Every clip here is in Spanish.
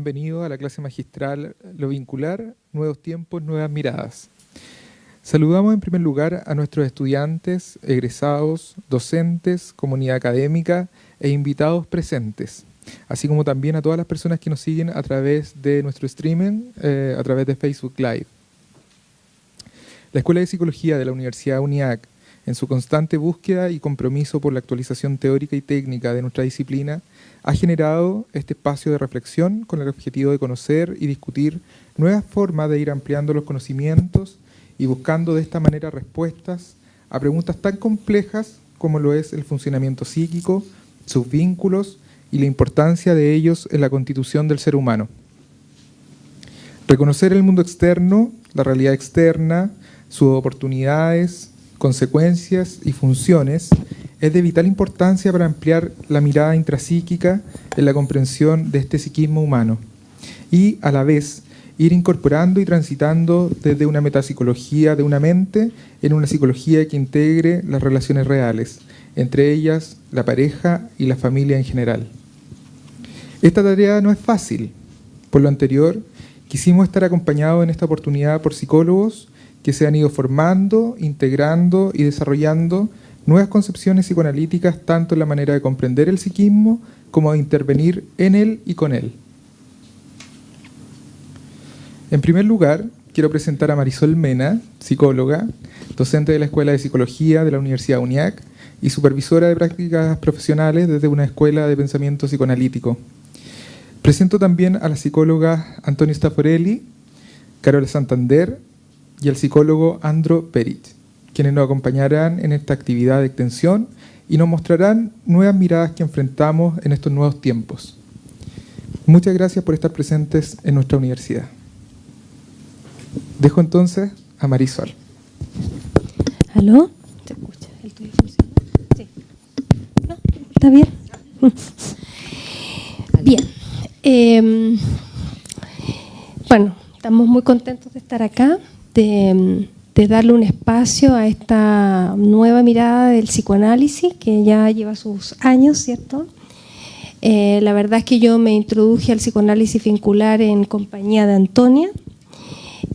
Bienvenido a la clase magistral Lo Vincular, Nuevos Tiempos, Nuevas Miradas. Saludamos en primer lugar a nuestros estudiantes, egresados, docentes, comunidad académica e invitados presentes, así como también a todas las personas que nos siguen a través de nuestro streaming, a través de Facebook Live. La Escuela de Psicología de la Universidad UNIAC, en su constante búsqueda y compromiso por la actualización teórica y técnica de nuestra disciplina, ha generado este espacio de reflexión con el objetivo de conocer y discutir nuevas formas de ir ampliando los conocimientos y buscando de esta manera respuestas a preguntas tan complejas como lo es el funcionamiento psíquico, sus vínculos y la importancia de ellos en la constitución del ser humano. Reconocer el mundo externo, la realidad externa, sus oportunidades, consecuencias y funciones es de vital importancia para ampliar la mirada intrapsíquica en la comprensión de este psiquismo humano y, a la vez, ir incorporando y transitando desde una metapsicología de una mente en una psicología que integre las relaciones reales, entre ellas la pareja y la familia en general. Esta tarea no es fácil. Por lo anterior, quisimos estar acompañados en esta oportunidad por psicólogos que se han ido formando, integrando y desarrollando nuevas concepciones psicoanalíticas tanto en la manera de comprender el psiquismo como de intervenir en él y con él. En primer lugar, quiero presentar a Marisol Mena, psicóloga, docente de la Escuela de Psicología de la Universidad UNIAC y supervisora de prácticas profesionales desde una escuela de pensamiento psicoanalítico. Presento también a la psicóloga Antonio Staffarelli, Carola Santander y al psicólogo Andro Perit, quienes nos acompañarán en esta actividad de extensión y nos mostrarán nuevas miradas que enfrentamos en estos nuevos tiempos. Muchas gracias por estar presentes en nuestra universidad. Dejo entonces a Marisol. ¿Aló? ¿Se escucha? ¿El tuyo funciona? Sí. ¿No? ¿Está bien? Bien. Bueno, estamos muy contentos de estar acá, de darle un espacio a esta nueva mirada del psicoanálisis que ya lleva sus años, ¿cierto? La verdad es que yo me introduje al psicoanálisis vincular en compañía de Antonia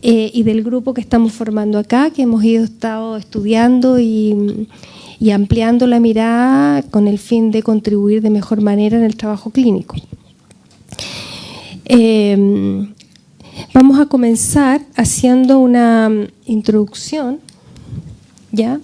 y del grupo que estamos formando acá, que hemos estado estudiando y ampliando la mirada con el fin de contribuir de mejor manera en el trabajo clínico. Vamos a comenzar haciendo una introducción, ¿ya?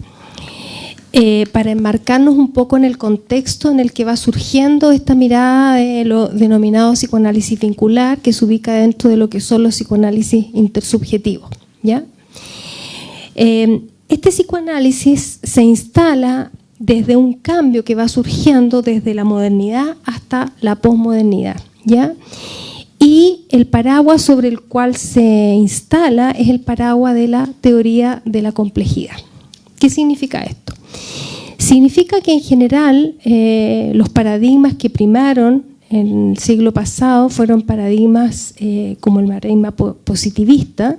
Para enmarcarnos un poco en el contexto en el que va surgiendo esta mirada de lo denominado psicoanálisis vincular, que se ubica dentro de lo que son los psicoanálisis intersubjetivos, ¿ya? Este psicoanálisis se instala desde un cambio que va surgiendo desde la modernidad hasta la posmodernidad, ¿ya? Y el paraguas sobre el cual se instala es el paraguas de la teoría de la complejidad. ¿Qué significa esto? Significa que en general los paradigmas que primaron en el siglo pasado fueron paradigmas como el paradigma positivista,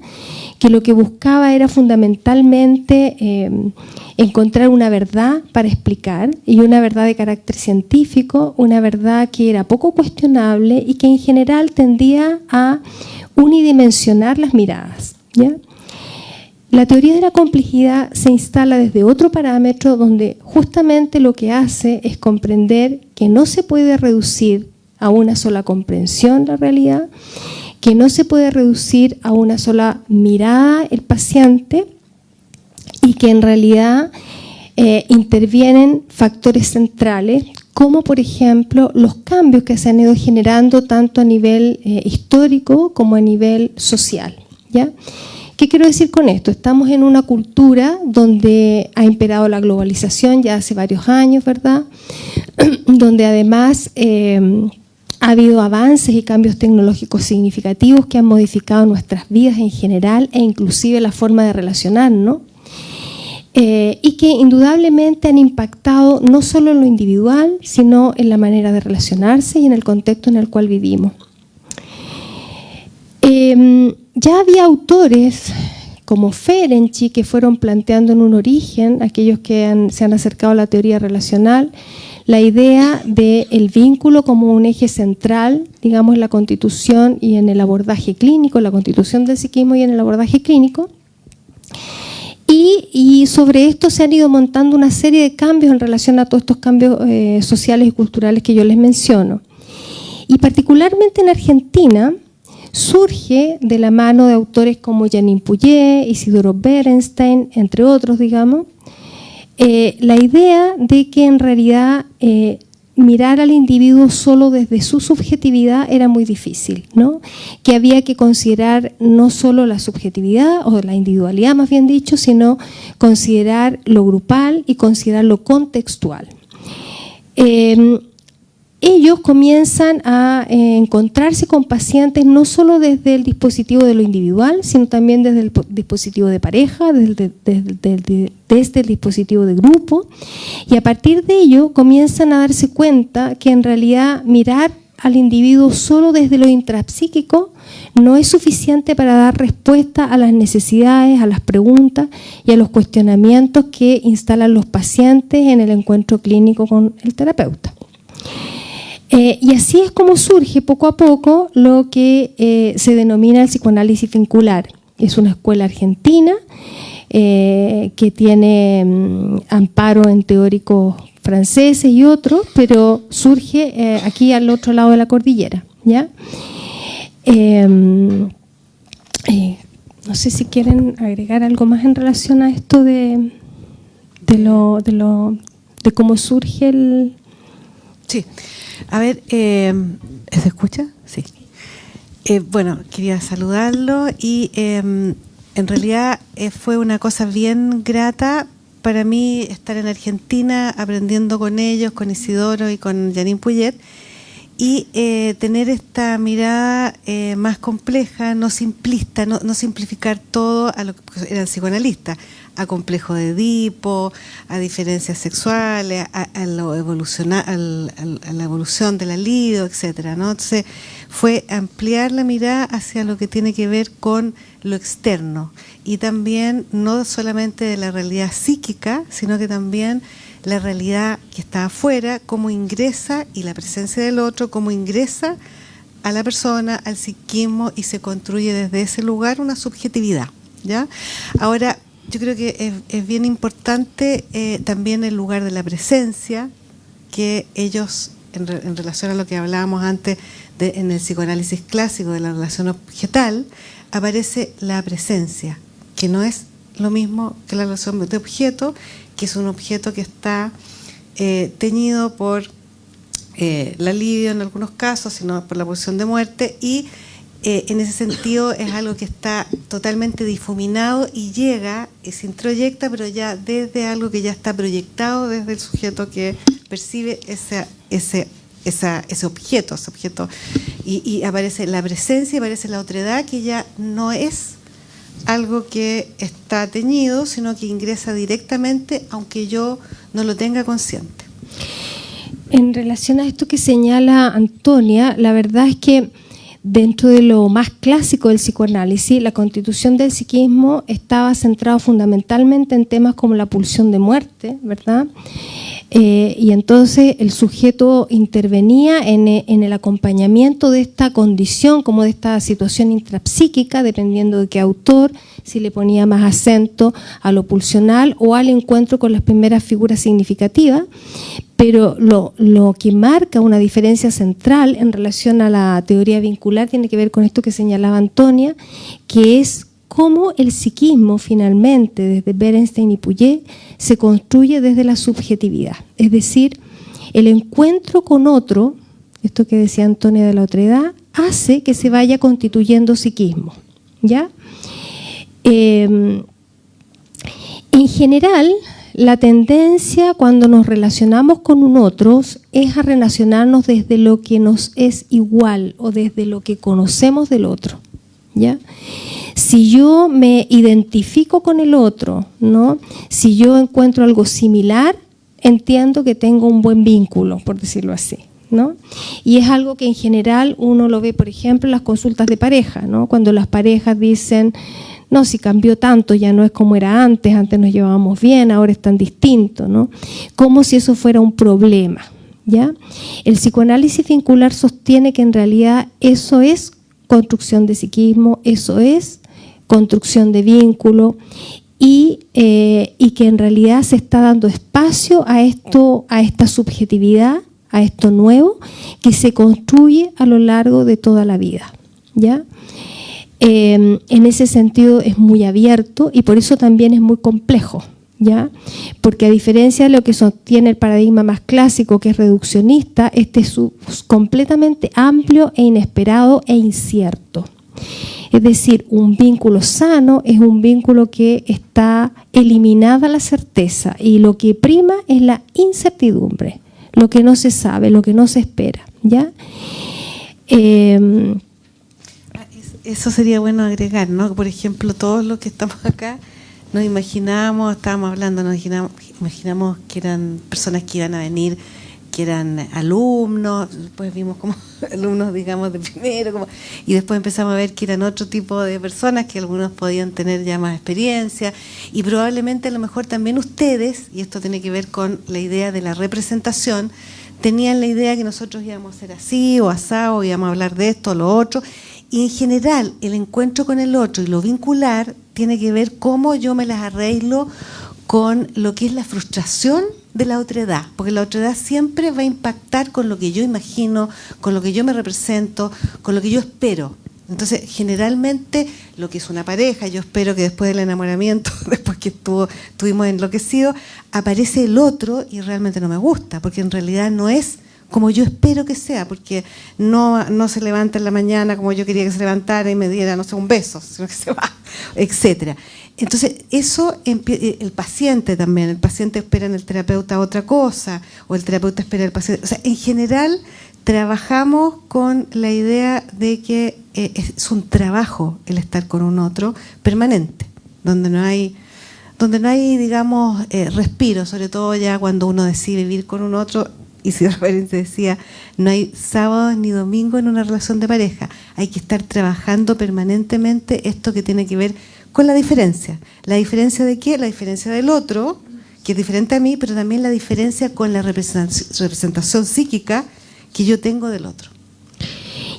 que lo que buscaba era fundamentalmente encontrar una verdad para explicar, y una verdad de carácter científico, una verdad que era poco cuestionable y que en general tendía a unidimensionar las miradas, ¿ya? La teoría de la complejidad se instala desde otro parámetro donde justamente lo que hace es comprender que no se puede reducir a una sola comprensión la realidad, que no se puede reducir a una sola mirada el paciente y que en realidad intervienen factores centrales como por ejemplo los cambios que se han ido generando tanto a nivel histórico como a nivel social, ¿ya? ¿Qué quiero decir con esto? Estamos en una cultura donde ha imperado la globalización ya hace varios años, ¿verdad? Donde además ha habido avances y cambios tecnológicos significativos que han modificado nuestras vidas en general e inclusive la forma de relacionarnos y que indudablemente han impactado no solo en lo individual, sino en la manera de relacionarse y en el contexto en el cual vivimos. Ya había autores como Ferenczi que fueron planteando en un origen, aquellos que se han acercado a la teoría relacional, la idea del vínculo como un eje central, digamos, en la constitución y en el abordaje clínico, en la constitución del psiquismo y en el abordaje clínico. Y sobre esto se han ido montando una serie de cambios en relación a todos estos cambios sociales y culturales que yo les menciono. Y particularmente en Argentina surge de la mano de autores como Jeanine Pouget, Isidoro Berenstein, entre otros, digamos, la idea de que en realidad mirar al individuo solo desde su subjetividad era muy difícil, ¿no? Que había que considerar no solo la subjetividad o la individualidad, más bien dicho, sino considerar lo grupal y considerar lo contextual. Ellos comienzan a encontrarse con pacientes no solo desde el dispositivo de lo individual, sino también desde el dispositivo de pareja, desde el dispositivo de grupo, y a partir de ello comienzan a darse cuenta que en realidad mirar al individuo solo desde lo intrapsíquico no es suficiente para dar respuesta a las necesidades, a las preguntas y a los cuestionamientos que instalan los pacientes en el encuentro clínico con el terapeuta. Y así es como surge poco a poco lo que se denomina el psicoanálisis vincular. Es una escuela argentina que tiene amparo en teóricos franceses y otros, pero surge aquí al otro lado de la cordillera, ¿ya? No sé si quieren agregar algo más en relación a esto de cómo surge el... Sí. A ver, ¿se escucha? Sí. Bueno, quería saludarlo y en realidad fue una cosa bien grata para mí estar en Argentina aprendiendo con ellos, con Isidoro y con Jeanine Pouget, y tener esta mirada más compleja, no simplista, no simplificar todo a lo que eran psicoanalistas, a complejo de Edipo, a diferencias sexuales, a la evolución de la libido, etcétera, ¿no? Entonces fue ampliar la mirada hacia lo que tiene que ver con lo externo y también no solamente de la realidad psíquica, sino que también la realidad que está afuera, cómo ingresa, y la presencia del otro, cómo ingresa a la persona, al psiquismo, y se construye desde ese lugar una subjetividad, ¿ya? Ahora, yo creo que es bien importante también el lugar de la presencia, que ellos, en relación a lo que hablábamos antes en el psicoanálisis clásico de la relación objetal, aparece la presencia, que no es lo mismo que la relación de objeto, que es un objeto que está teñido por la libido en algunos casos, sino por la pulsión de muerte, y en ese sentido es algo que está totalmente difuminado y llega y se introyecta, pero ya desde algo que ya está proyectado desde el sujeto que percibe ese objeto, y aparece la presencia y aparece la otredad, que ya no es algo que está teñido, sino que ingresa directamente, aunque yo no lo tenga consciente. En relación a esto que señala Antonia, la verdad es que dentro de lo más clásico del psicoanálisis, la constitución del psiquismo estaba centrada fundamentalmente en temas como la pulsión de muerte, ¿verdad? Y entonces el sujeto intervenía en el acompañamiento de esta condición, como de esta situación intrapsíquica, dependiendo de qué autor, si le ponía más acento a lo pulsional o al encuentro con las primeras figuras significativas. Pero lo que marca una diferencia central en relación a la teoría vincular tiene que ver con esto que señalaba Antonia, que es cómo el psiquismo finalmente, desde Berenstein y Pouget, se construye desde la subjetividad. Es decir, el encuentro con otro, esto que decía Antonia de la otredad, hace que se vaya constituyendo psiquismo, ¿ya? En general, la tendencia cuando nos relacionamos con un otro es a relacionarnos desde lo que nos es igual o desde lo que conocemos del otro, ¿ya? Si yo me identifico con el otro, ¿no? Si yo encuentro algo similar, entiendo que tengo un buen vínculo, por decirlo así, ¿no? Y es algo que en general uno lo ve, por ejemplo, en las consultas de pareja, ¿no? Cuando las parejas dicen, no, si cambió tanto, ya no es como era antes nos llevábamos bien, ahora es tan distinto, ¿no? Como si eso fuera un problema, ¿ya? El psicoanálisis vincular sostiene que en realidad eso es construcción de psiquismo, eso es construcción de vínculo, y que en realidad se está dando espacio a esta subjetividad, a esto nuevo, que se construye a lo largo de toda la vida, ¿ya? En ese sentido es muy abierto y por eso también es muy complejo, ¿ya? Porque a diferencia de lo que sostiene el paradigma más clásico, que es reduccionista, este es completamente amplio e inesperado e incierto. Es decir, un vínculo sano es un vínculo que está eliminada la certeza y lo que prima es la incertidumbre, lo que no se sabe, lo que no se espera, ¿ya? Eso sería bueno agregar, ¿no? Por ejemplo, todos los que estamos acá nos imaginamos, estábamos hablando, nos imaginamos que eran personas que iban a venir, que eran alumnos, después vimos como alumnos, digamos, de primero, y después empezamos a ver que eran otro tipo de personas, que algunos podían tener ya más experiencia, y probablemente a lo mejor también ustedes, y esto tiene que ver con la idea de la representación, tenían la idea que nosotros íbamos a ser así o asado, o íbamos a hablar de esto o lo otro, y en general el encuentro con el otro y lo vincular tiene que ver cómo yo me las arreglo con lo que es la frustración de la otredad, porque la otredad siempre va a impactar con lo que yo imagino, con lo que yo me represento, con lo que yo espero. Entonces, generalmente, lo que es una pareja, yo espero que después del enamoramiento, después que estuvimos enloquecidos, aparece el otro y realmente no me gusta, porque en realidad no es como yo espero que sea, porque no se levanta en la mañana como yo quería que se levantara y me diera, no sé, un beso, sino que se va, etcétera. Entonces, eso, el paciente también, el paciente espera en el terapeuta otra cosa, o el terapeuta espera en el paciente. O sea, en general, trabajamos con la idea de que es un trabajo el estar con un otro permanente, donde no hay, digamos, respiro, sobre todo ya cuando uno decide vivir con un otro. Y si de repente decía, no hay sábados ni domingos en una relación de pareja. Hay que estar trabajando permanentemente esto que tiene que ver con la diferencia. ¿La diferencia de qué? La diferencia del otro, que es diferente a mí, pero también la diferencia con la representación psíquica que yo tengo del otro.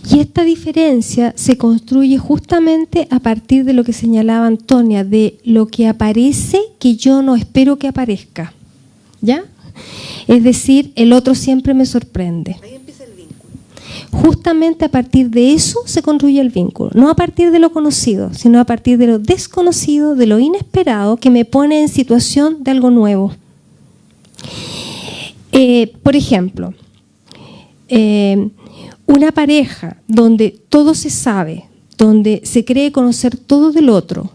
Y esta diferencia se construye justamente a partir de lo que señalaba Antonia, de lo que aparece que yo no espero que aparezca, ¿ya? Es decir, el otro siempre me sorprende. Ahí empieza el vínculo. Justamente a partir de eso se construye el vínculo. No a partir de lo conocido, sino a partir de lo desconocido, de lo inesperado, que me pone en situación de algo nuevo. Por ejemplo, una pareja donde todo se sabe, donde se cree conocer todo del otro,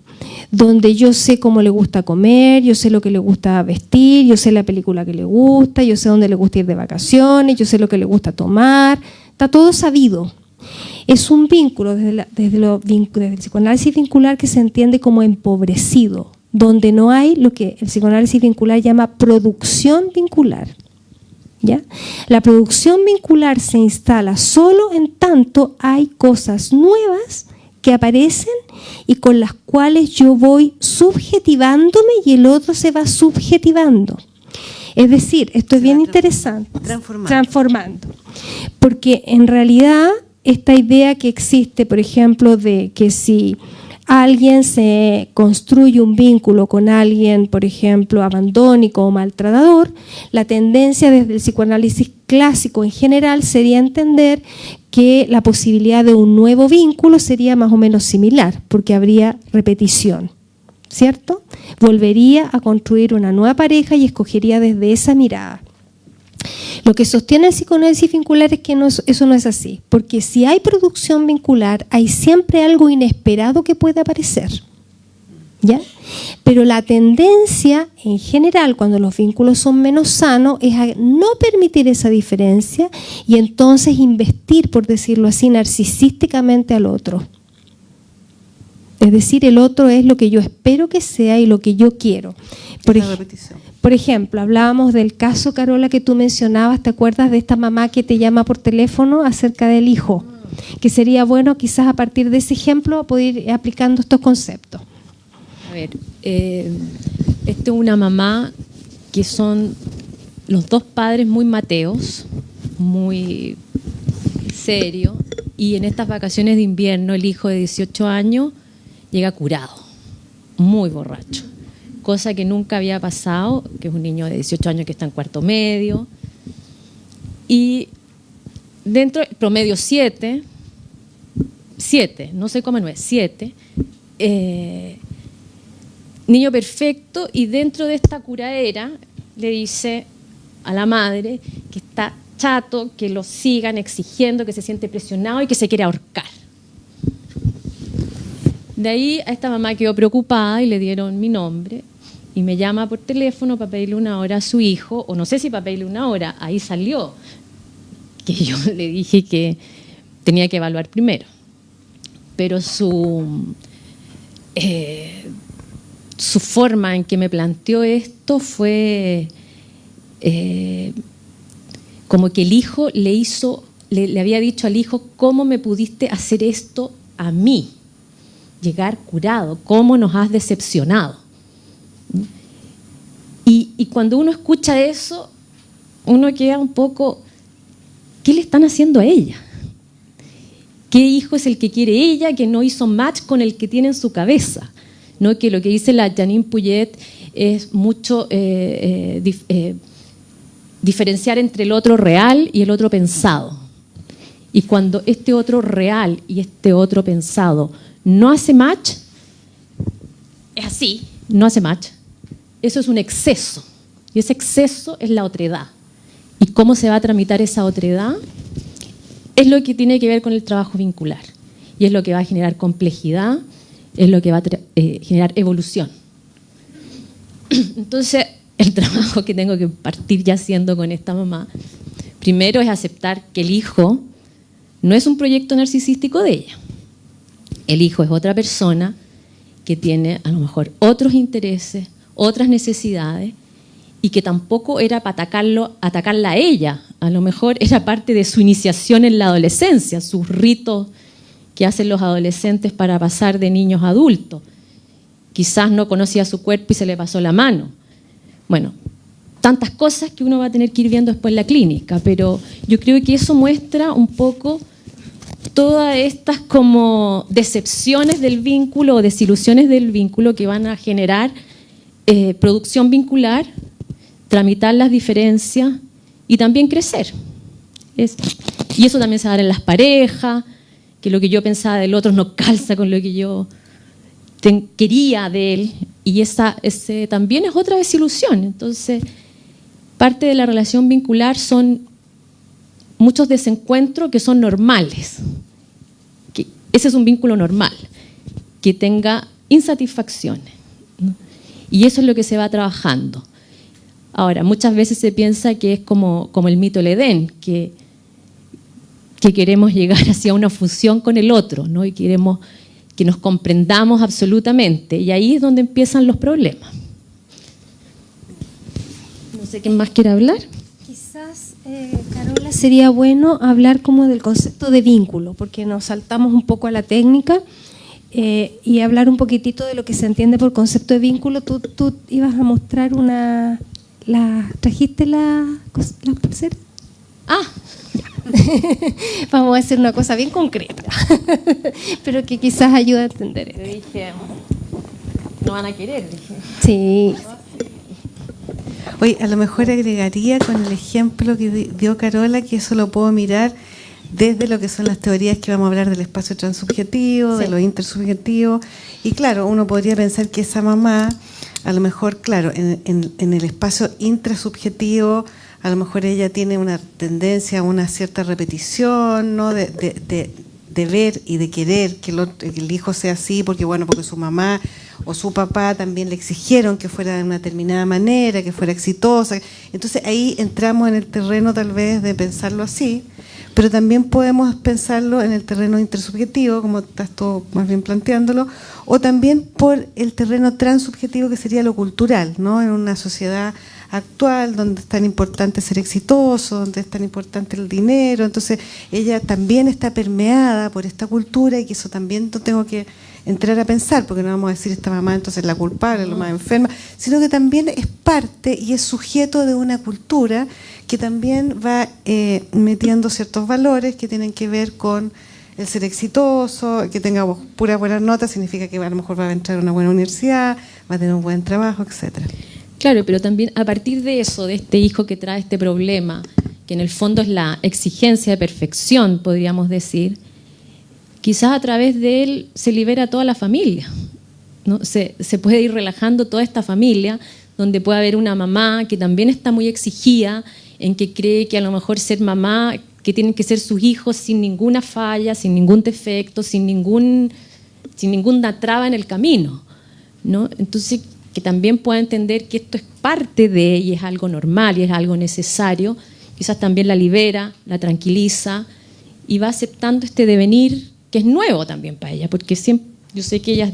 donde yo sé cómo le gusta comer, yo sé lo que le gusta vestir, yo sé la película que le gusta, yo sé dónde le gusta ir de vacaciones, yo sé lo que le gusta tomar, está todo sabido. Es un vínculo desde el psicoanálisis vincular que se entiende como empobrecido, donde no hay lo que el psicoanálisis vincular llama producción vincular, ¿ya? La producción vincular se instala solo en tanto hay cosas nuevas que aparecen y con las cuales yo voy subjetivándome y el otro se va subjetivando. Es decir, esto es bien interesante. Transformando. Porque en realidad esta idea que existe, por ejemplo, de que si alguien se construye un vínculo con alguien, por ejemplo, abandónico o maltratador, la tendencia desde el psicoanálisis clásico en general sería entender que la posibilidad de un nuevo vínculo sería más o menos similar, porque habría repetición, ¿cierto? Volvería a construir una nueva pareja y escogería desde esa mirada. Lo que sostiene el psicoanálisis vincular es que eso no es así, porque si hay producción vincular, hay siempre algo inesperado que puede aparecer, ¿ya? Pero la tendencia en general, cuando los vínculos son menos sanos, es a no permitir esa diferencia y entonces investir, por decirlo así, narcisísticamente al otro. Es decir, el otro es lo que yo espero que sea y lo que yo quiero. Por ejemplo, hablábamos del caso, Carola, que tú mencionabas, ¿te acuerdas de esta mamá que te llama por teléfono acerca del hijo? Que sería bueno quizás a partir de ese ejemplo poder ir aplicando estos conceptos. A ver, esta es una mamá que son los dos padres muy mateos, muy serios, y en estas vacaciones de invierno el hijo de 18 años llega curado, muy borracho, cosa que nunca había pasado, que es un niño de 18 años que está en cuarto medio, y dentro, promedio 7, no sé cómo no es, 7, niño perfecto, y dentro de esta curadera le dice a la madre que está chato, que lo sigan exigiendo, que se siente presionado y que se quiere ahorcar. De ahí a esta mamá quedó preocupada y le dieron mi nombre y me llama por teléfono para pedirle una hora a su hijo, o no sé si para pedirle una hora, ahí salió que yo le dije que tenía que evaluar primero. Pero su forma en que me planteó esto fue como que el hijo le había dicho al hijo: ¿cómo me pudiste hacer esto a mí? Llegar curado, ¿cómo nos has decepcionado? Y cuando uno escucha eso, uno queda un poco, ¿qué le están haciendo a ella? ¿Qué hijo es el que quiere ella, que no hizo match con el que tiene en su cabeza? ¿No? Que lo que dice la Janine Puyet es mucho diferenciar entre el otro real y el otro pensado. Y cuando este otro real y este otro pensado no hace match, es así, no hace match. Eso es un exceso. Y ese exceso es la otredad. ¿Y cómo se va a tramitar esa otredad? Es lo que tiene que ver con el trabajo vincular. Y es lo que va a generar complejidad, es lo que va a generar evolución. Entonces, el trabajo que tengo que partir ya haciendo con esta mamá, primero es aceptar que el hijo no es un proyecto narcisístico de ella. El hijo es otra persona que tiene a lo mejor otros intereses, otras necesidades, y que tampoco era para atacarla a ella. A lo mejor era parte de su iniciación en la adolescencia, sus ritos que hacen los adolescentes para pasar de niños a adultos. Quizás no conocía su cuerpo y se le pasó la mano. Bueno, tantas cosas que uno va a tener que ir viendo después en la clínica, pero yo creo que eso muestra un poco todas estas como decepciones del vínculo o desilusiones del vínculo que van a generar producción vincular, tramitar las diferencias y también crecer. Y eso también se va a dar en las parejas, que lo que yo pensaba del otro no calza con lo que yo quería de él, y ese también es otra desilusión. Entonces, parte de la relación vincular son muchos desencuentros que son normales. Ese es un vínculo normal, que tenga insatisfacciones, ¿no? Y eso es lo que se va trabajando. Ahora, muchas veces se piensa que es como el mito del Edén, que queremos llegar hacia una fusión con el otro, ¿no? Y queremos que nos comprendamos absolutamente. Y ahí es donde empiezan los problemas. No sé quién más quiere hablar. Quizás, Carola, sería bueno hablar como del concepto de vínculo, porque nos saltamos un poco a la técnica, y hablar un poquitito de lo que se entiende por concepto de vínculo. Tú ibas a mostrar ¿trajiste la pulsera? Ah, vamos a hacer una cosa bien concreta, pero que quizás ayude a entender esto. te dije, no van a querer, dije. Sí. Oye, a lo mejor agregaría con el ejemplo que dio Carola, que eso lo puedo mirar desde lo que son las teorías que vamos a hablar del espacio transubjetivo, Sí. de lo intersubjetivo. Y claro, uno podría pensar que esa mamá, a lo mejor, claro, en el espacio intrasubjetivo, a lo mejor ella tiene una tendencia a una cierta repetición, ¿no? de ver y de querer que el hijo sea así, porque su mamá o su papá también le exigieron que fuera de una determinada manera, que fuera exitosa. Entonces ahí entramos en el terreno tal vez de pensarlo así, pero también podemos pensarlo en el terreno intersubjetivo, como estás tú más bien planteándolo, o también por el terreno transubjetivo, que sería lo cultural, ¿no? En una sociedad actual donde es tan importante ser exitoso, donde es tan importante el dinero. Entonces ella también está permeada por esta cultura, y que eso también lo tengo que entrar a pensar, porque no vamos a decir esta mamá entonces es la culpable, la más enferma, sino que también es parte y es sujeto de una cultura que también va metiendo ciertos valores que tienen que ver con el ser exitoso, que tenga puras buenas notas, significa que a lo mejor va a entrar a una buena universidad, va a tener un buen trabajo, etcétera. Claro, pero también a partir de eso, de este hijo que trae este problema, que en el fondo es la exigencia de perfección, podríamos decir, quizás a través de él se libera toda la familia, ¿no? Se puede ir relajando toda esta familia, donde puede haber una mamá que también está muy exigida, en que cree que a lo mejor ser mamá, que tienen que ser sus hijos sin ninguna falla, sin ningún defecto, sin ninguna traba en el camino, ¿no? Entonces, que también pueda entender que esto es parte de y es algo normal y es algo necesario, quizás también la libera, la tranquiliza y va aceptando este devenir que es nuevo también para ella, porque siempre, yo sé que ella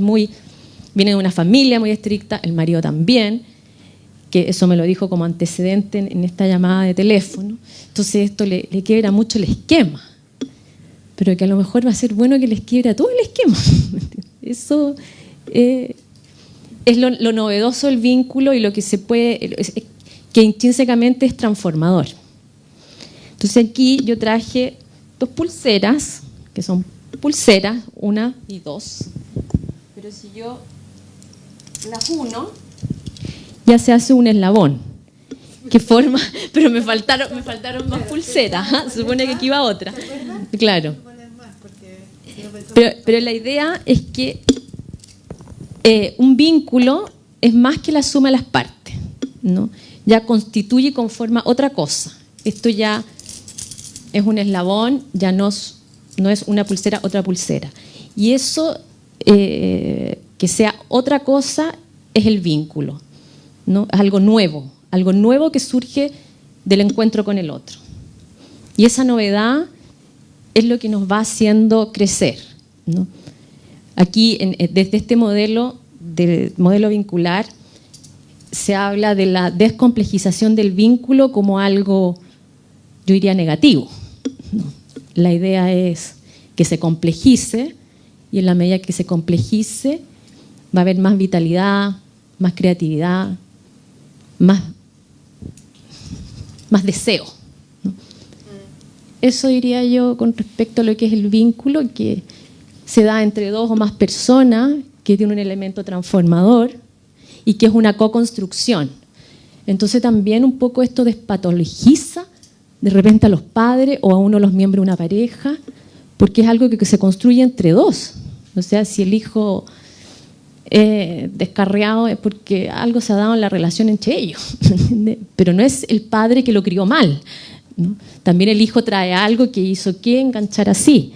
viene de una familia muy estricta, el marido también, que eso me lo dijo como antecedente en esta llamada de teléfono. Entonces esto le quiebra mucho el esquema, pero que a lo mejor va a ser bueno que les quiebra todo el esquema. Eso es lo novedoso del vínculo y lo que se puede, que intrínsecamente es transformador. Entonces aquí yo traje 2 pulseras, que son pulseras, 1 y 2, pero si yo las uno, ya se hace un eslabón que forma, pero me faltaron más pulseras, ¿eh? Se supone que aquí iba otra, claro, pero la idea es que un vínculo es más que la suma de las partes, ¿no? Ya constituye y conforma otra cosa. Esto ya es un eslabón, ya no es una pulsera, otra pulsera. Y eso, que sea otra cosa, es el vínculo, ¿no? Es algo nuevo que surge del encuentro con el otro. Y esa novedad es lo que nos va haciendo crecer, ¿no? Aquí, desde este modelo vincular, se habla de la descomplejización del vínculo como algo, yo diría, negativo, ¿no? La idea es que se complejice y en la medida que se complejice va a haber más vitalidad, más creatividad, más deseo, ¿no? Eso diría yo con respecto a lo que es el vínculo, que se da entre 2 o más personas, que tiene un elemento transformador y que es una co-construcción. Entonces también un poco esto despatologiza de repente a los padres o a uno de los miembros de una pareja, porque es algo que se construye entre 2. O sea, si el hijo descarriado es porque algo se ha dado en la relación entre ellos, pero no es el padre que lo crió mal, ¿no? También el hijo trae algo que hizo que enganchar así,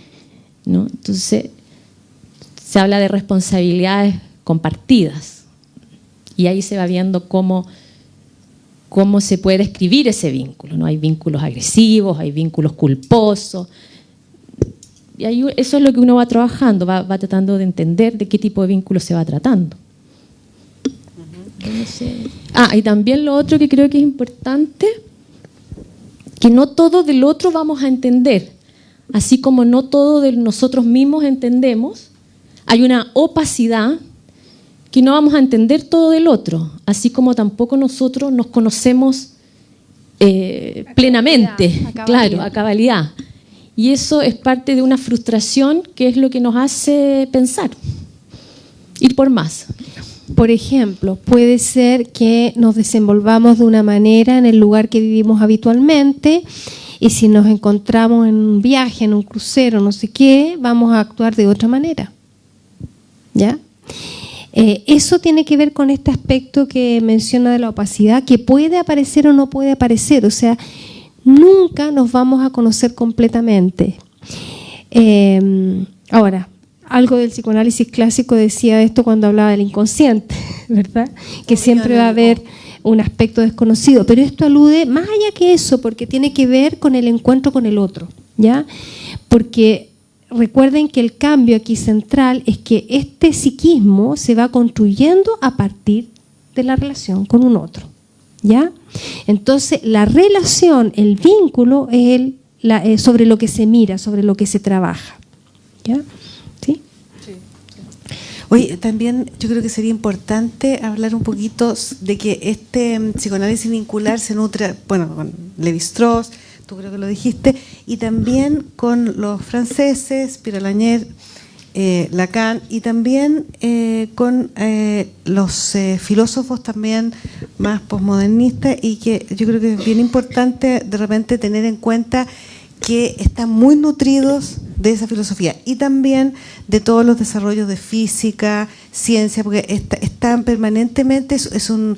¿no? Entonces se habla de responsabilidades compartidas y ahí se va viendo cómo se puede describir ese vínculo, ¿no? Hay vínculos agresivos, hay vínculos culposos. Y ahí eso es lo que uno va trabajando, va tratando de entender de qué tipo de vínculo se va tratando. No sé. Y también lo otro que creo que es importante, que no todo del otro vamos a entender, así como no todo de nosotros mismos entendemos, hay una opacidad que no vamos a entender todo del otro, así como tampoco nosotros nos conocemos plenamente, claro, a cabalidad. Y eso es parte de una frustración que es lo que nos hace pensar, ir por más. Por ejemplo, puede ser que nos desenvolvamos de una manera en el lugar que vivimos habitualmente y si nos encontramos en un viaje, en un crucero, no sé qué, vamos a actuar de otra manera. ¿Ya? Eso tiene que ver con este aspecto que menciona de la opacidad, que puede aparecer o no puede aparecer, o sea, nunca nos vamos a conocer completamente. Ahora, algo del psicoanálisis clásico decía esto cuando hablaba del inconsciente, ¿verdad? Que siempre va a haber un aspecto desconocido, pero esto alude más allá que eso, porque tiene que ver con el encuentro con el otro, ¿ya? Porque recuerden que el cambio aquí central es que este psiquismo se va construyendo a partir de la relación con un otro, ¿ya? Entonces, la relación, el vínculo es sobre lo que se mira, sobre lo que se trabaja, ¿ya? ¿Sí? Sí. Oye, también yo creo que sería importante hablar un poquito de que este psicoanálisis vincular se nutre, bueno, con Lévi-Strauss, tú creo que lo dijiste, y también con los franceses, Pierre Lanier, Lacan, y también con los filósofos también más posmodernistas, y que yo creo que es bien importante de repente tener en cuenta que están muy nutridos de esa filosofía y también de todos los desarrollos de física, ciencia, porque están permanentemente, es una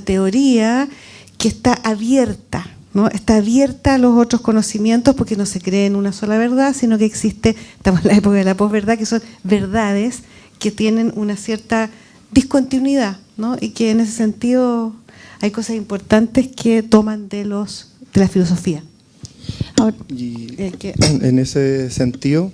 teoría que está abierta, ¿no? Está abierta a los otros conocimientos porque no se cree en una sola verdad, sino que existe, estamos en la época de la posverdad, que son verdades que tienen una cierta discontinuidad, ¿no? Y que en ese sentido hay cosas importantes que toman de la filosofía. Ahora, y en ese sentido,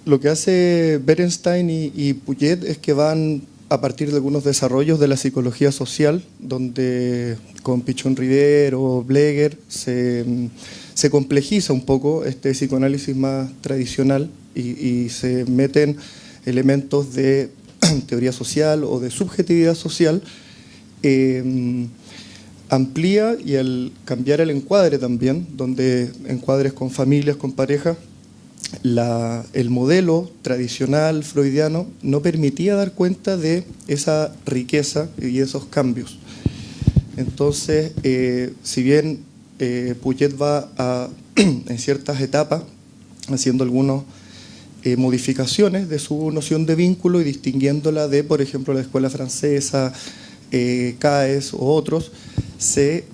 lo que hace Berenstein y Puget es que van a partir de algunos desarrollos de la psicología social, donde con Pichon-Rivière o Bleger se complejiza un poco este psicoanálisis más tradicional y se meten elementos de teoría social o de subjetividad social, amplía, y al cambiar el encuadre también, donde encuadres con familias, con parejas, el modelo tradicional freudiano no permitía dar cuenta de esa riqueza y esos cambios. Entonces, si bien Puget va en ciertas etapas haciendo algunas modificaciones de su noción de vínculo y distinguiéndola de, por ejemplo, la escuela francesa, Caes o otros, se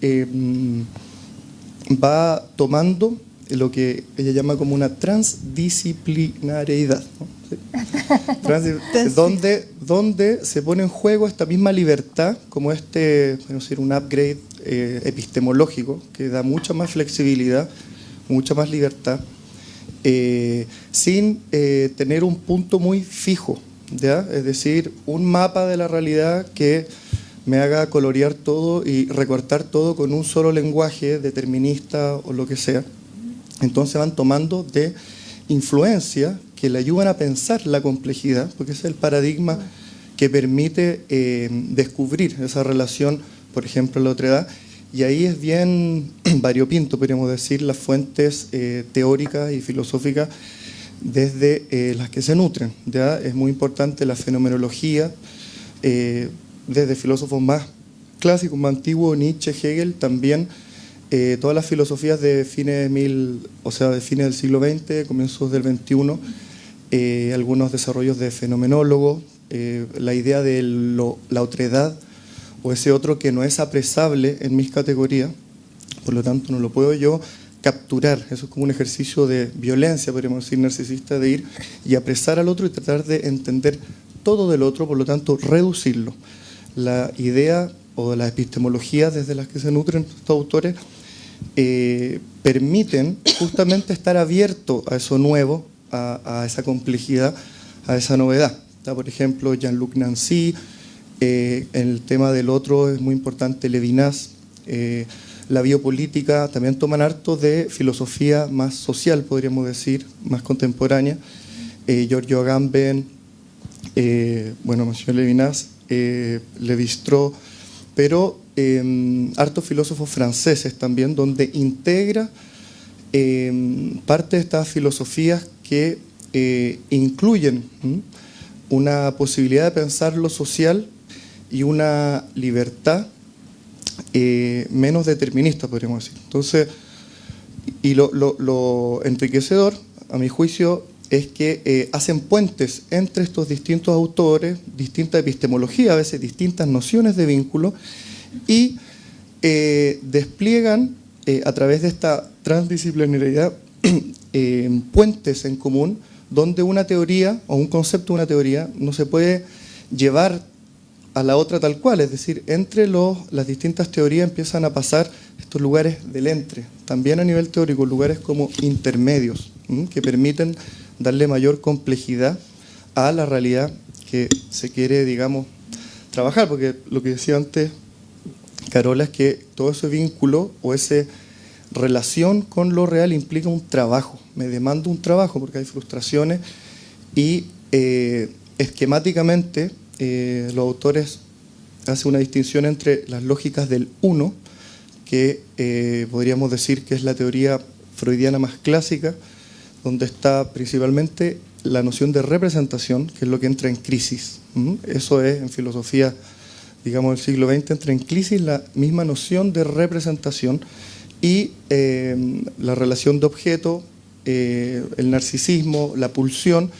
va tomando lo que ella llama como una transdisciplinariedad, ¿no? donde se pone en juego esta misma libertad, como un upgrade epistemológico que da mucha más flexibilidad, mucha más libertad, sin tener un punto muy fijo, ¿ya? Es decir, un mapa de la realidad que me haga colorear todo y recortar todo con un solo lenguaje determinista o lo que sea. Entonces van tomando de influencia que le ayudan a pensar la complejidad, porque ese es el paradigma que permite descubrir esa relación, por ejemplo, en la otredad. Y ahí es bien variopinto, podríamos decir, las fuentes teóricas y filosóficas desde las que se nutren, ¿ya? Es muy importante la fenomenología, desde filósofos más clásicos, más antiguos, Nietzsche, Hegel, también todas las filosofías de fines del siglo XX, comienzos del XXI, algunos desarrollos de fenomenólogos, la idea de la otredad o ese otro que no es apresable en mis categorías, por lo tanto no lo puedo yo capturar. Eso es como un ejercicio de violencia, podríamos decir, narcisista, de ir y apresar al otro y tratar de entender todo del otro, por lo tanto reducirlo. La idea o las epistemologías desde las que se nutren estos autores permiten justamente estar abierto a eso nuevo, a esa complejidad, a esa novedad. Está, por ejemplo, Jean-Luc Nancy, en el tema del otro es muy importante Levinas, la biopolítica, también toman harto de filosofía más social, podríamos decir, más contemporánea, Giorgio Agamben, mencioné Levinas, Lévi-Strauss, pero hartos filósofos franceses también, donde integra parte de estas filosofías que incluyen una posibilidad de pensar lo social y una libertad menos determinista, podríamos decir. Entonces, y lo enriquecedor, a mi juicio, es que hacen puentes entre estos distintos autores, distinta epistemología, a veces distintas nociones de vínculo, y despliegan a través de esta transdisciplinariedad puentes en común, donde una teoría o un concepto de una teoría no se puede llevar a la otra tal cual, es decir, entre las distintas teorías empiezan a pasar estos lugares del entre, también a nivel teórico, lugares como intermedios, que permiten darle mayor complejidad a la realidad que se quiere, digamos, trabajar, porque lo que decía antes Carola es que todo ese vínculo o ese relación con lo real implica un trabajo, me demanda un trabajo porque hay frustraciones y esquemáticamente los autores hacen una distinción entre las lógicas del uno, que podríamos decir que es la teoría freudiana más clásica, donde está principalmente la noción de representación, que es lo que entra en crisis. Eso es, en filosofía, digamos, del siglo XX, entra en crisis la misma noción de representación y la relación de objeto, el narcisismo, la pulsión,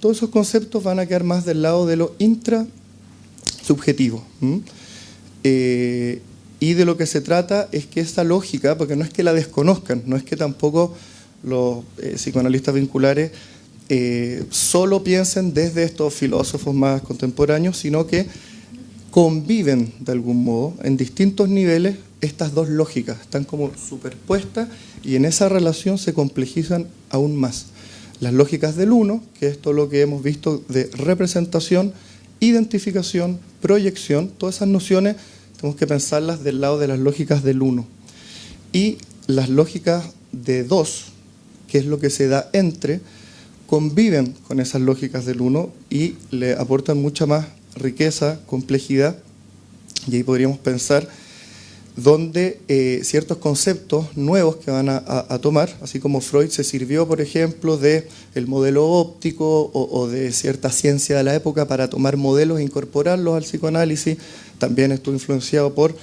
todos esos conceptos van a quedar más del lado de lo intrasubjetivo. Y de lo que se trata es que esta lógica, porque no es que la desconozcan, no es que tampoco los psicoanalistas vinculares solo piensen desde estos filósofos más contemporáneos, sino que conviven de algún modo en distintos niveles estas dos lógicas, están como superpuestas y en esa relación se complejizan aún más. Las lógicas del uno, que es todo lo que hemos visto de representación, identificación, proyección, todas esas nociones tenemos que pensarlas del lado de las lógicas del uno. Y las lógicas de dos, que es lo que se da entre, conviven con esas lógicas del uno y le aportan mucha más riqueza, complejidad, y ahí podríamos pensar donde ciertos conceptos nuevos que van a tomar, así como Freud se sirvió, por ejemplo, del modelo óptico o de cierta ciencia de la época para tomar modelos e incorporarlos al psicoanálisis, también estuvo influenciado por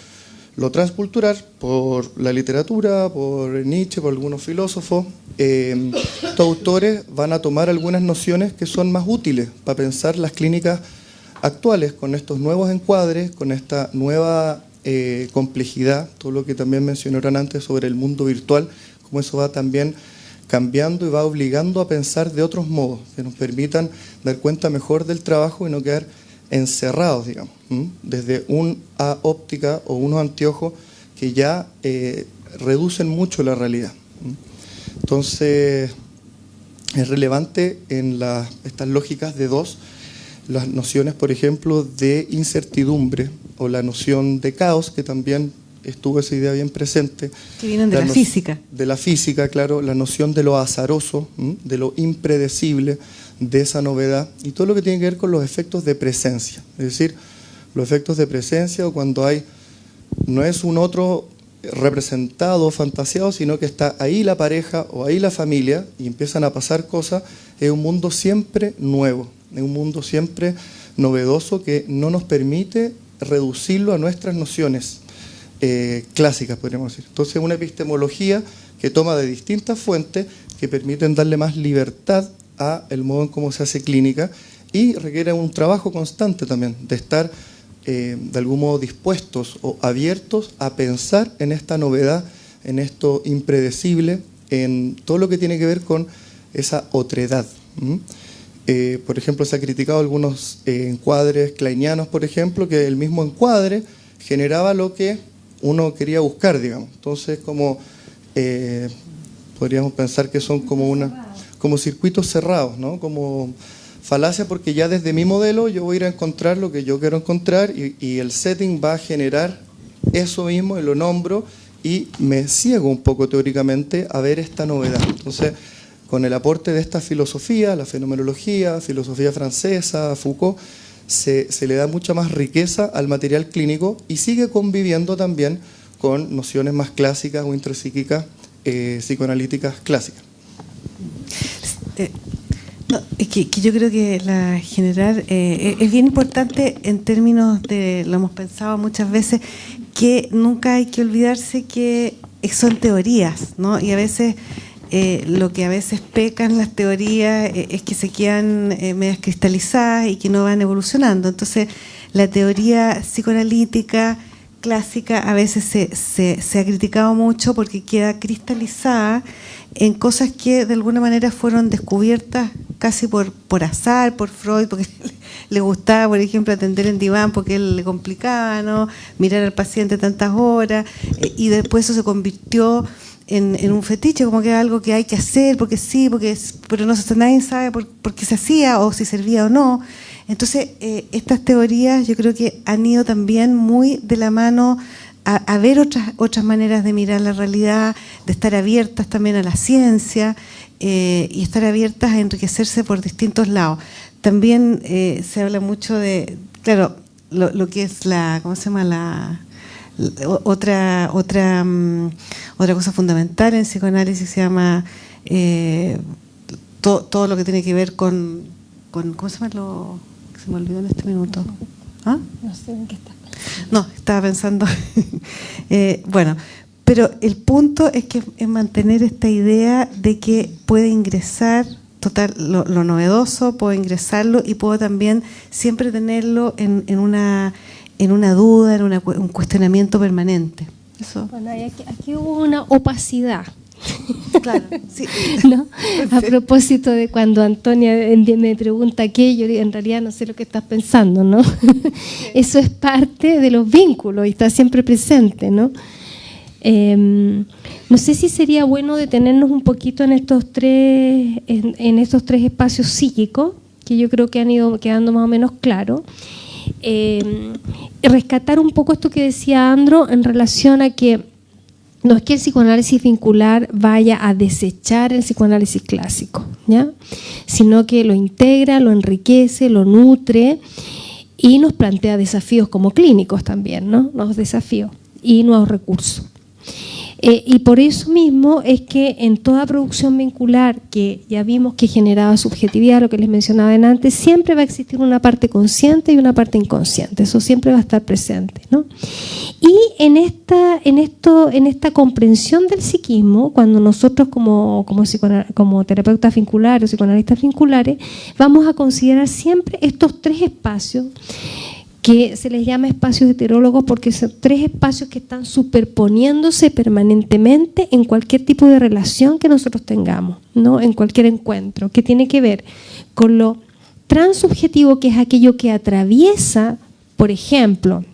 lo transcultural, por la literatura, por Nietzsche, por algunos filósofos. Estos autores van a tomar algunas nociones que son más útiles para pensar las clínicas actuales, con estos nuevos encuadres, con esta nueva complejidad, todo lo que también mencionaron antes sobre el mundo virtual, cómo eso va también cambiando y va obligando a pensar de otros modos, que nos permitan dar cuenta mejor del trabajo y no quedar encerrados, digamos, desde una óptica o unos anteojos que ya reducen mucho la realidad. Entonces, es relevante en estas lógicas de dos, las nociones, por ejemplo, de incertidumbre o la noción de caos, que también estuvo esa idea bien presente. Que vienen de la física. De la física, claro, la noción de lo azaroso, de lo impredecible, de esa novedad, y todo lo que tiene que ver con los efectos de presencia. Es decir, los efectos de presencia o cuando no es un otro representado, fantaseado, sino que está ahí la pareja o ahí la familia y empiezan a pasar cosas, es un mundo siempre nuevo, es un mundo siempre novedoso que no nos permite reducirlo a nuestras nociones clásicas, podríamos decir. Entonces, una epistemología que toma de distintas fuentes que permiten darle más libertad a el modo en cómo se hace clínica y requiere un trabajo constante también de estar de algún modo dispuestos o abiertos a pensar en esta novedad, en esto impredecible, en todo lo que tiene que ver con esa otredad. Por ejemplo, se ha criticado algunos encuadres kleinianos, por ejemplo, que el mismo encuadre generaba lo que uno quería buscar, digamos. Entonces, como podríamos pensar que son como circuitos cerrados, ¿no? Como falacia, porque ya desde mi modelo yo voy a ir a encontrar lo que yo quiero encontrar y el setting va a generar eso mismo y lo nombro y me ciego un poco teóricamente a ver esta novedad. Entonces, con el aporte de esta filosofía, la fenomenología, filosofía francesa, Foucault, se le da mucha más riqueza al material clínico y sigue conviviendo también con nociones más clásicas o intrapsíquicas, psicoanalíticas clásicas. No, es que yo creo que la general es bien importante en términos de, lo hemos pensado muchas veces, que nunca hay que olvidarse que son teorías, ¿no? Y a veces lo que a veces pecan las teorías es que se quedan medias cristalizadas y que no van evolucionando. Entonces, la teoría psicoanalítica clásica a veces se ha criticado mucho porque queda cristalizada en cosas que de alguna manera fueron descubiertas casi por azar, por Freud, porque le gustaba, por ejemplo, atender en diván porque él le complicaba, ¿no? Mirar al paciente tantas horas, y después eso se convirtió en un fetiche, como que era algo que hay que hacer, porque sí, pero no nadie sabe por qué se hacía o si servía o no. Entonces, estas teorías yo creo que han ido también muy de la mano a ver otras maneras de mirar la realidad, de estar abiertas también a la ciencia y estar abiertas a enriquecerse por distintos lados. También se habla mucho de, claro, lo que es ¿cómo se llama? Otra cosa fundamental en psicoanálisis se llama todo lo que tiene que ver con ¿cómo se llama? Se me olvidó en este minuto. ¿Ah? No sé en qué está. No, estaba pensando. Bueno, pero el punto es que es mantener esta idea de que puede ingresar lo novedoso, puedo ingresarlo y puedo también siempre tenerlo en una duda, en un cuestionamiento permanente. Eso. Bueno, aquí hubo una opacidad. Claro, sí. ¿No? A propósito de cuando Antonia me pregunta qué, yo en realidad no sé lo que estás pensando, ¿no? Eso es parte de los vínculos y está siempre presente, ¿no? No sé si sería bueno detenernos un poquito en estos tres espacios psíquicos, que yo creo que han ido quedando más o menos claros. Rescatar un poco esto que decía Andro en relación a que no es que el psicoanálisis vincular vaya a desechar el psicoanálisis clásico, ¿ya? Sino que lo integra, lo enriquece, lo nutre y nos plantea desafíos como clínicos también, ¿no? Nuevos desafíos y nuevos recursos. Y por eso mismo es que en toda producción vincular que ya vimos que generaba subjetividad, lo que les mencionaba antes, siempre va a existir una parte consciente y una parte inconsciente, eso siempre va a estar presente, ¿no? Y en esta comprensión del psiquismo, cuando nosotros como terapeutas vinculares o psicoanalistas vinculares, vamos a considerar siempre estos tres espacios que se les llama espacios heterólogos porque son tres espacios que están superponiéndose permanentemente en cualquier tipo de relación que nosotros tengamos, ¿no? En cualquier encuentro, que tiene que ver con lo transubjetivo, que es aquello que atraviesa, por ejemplo,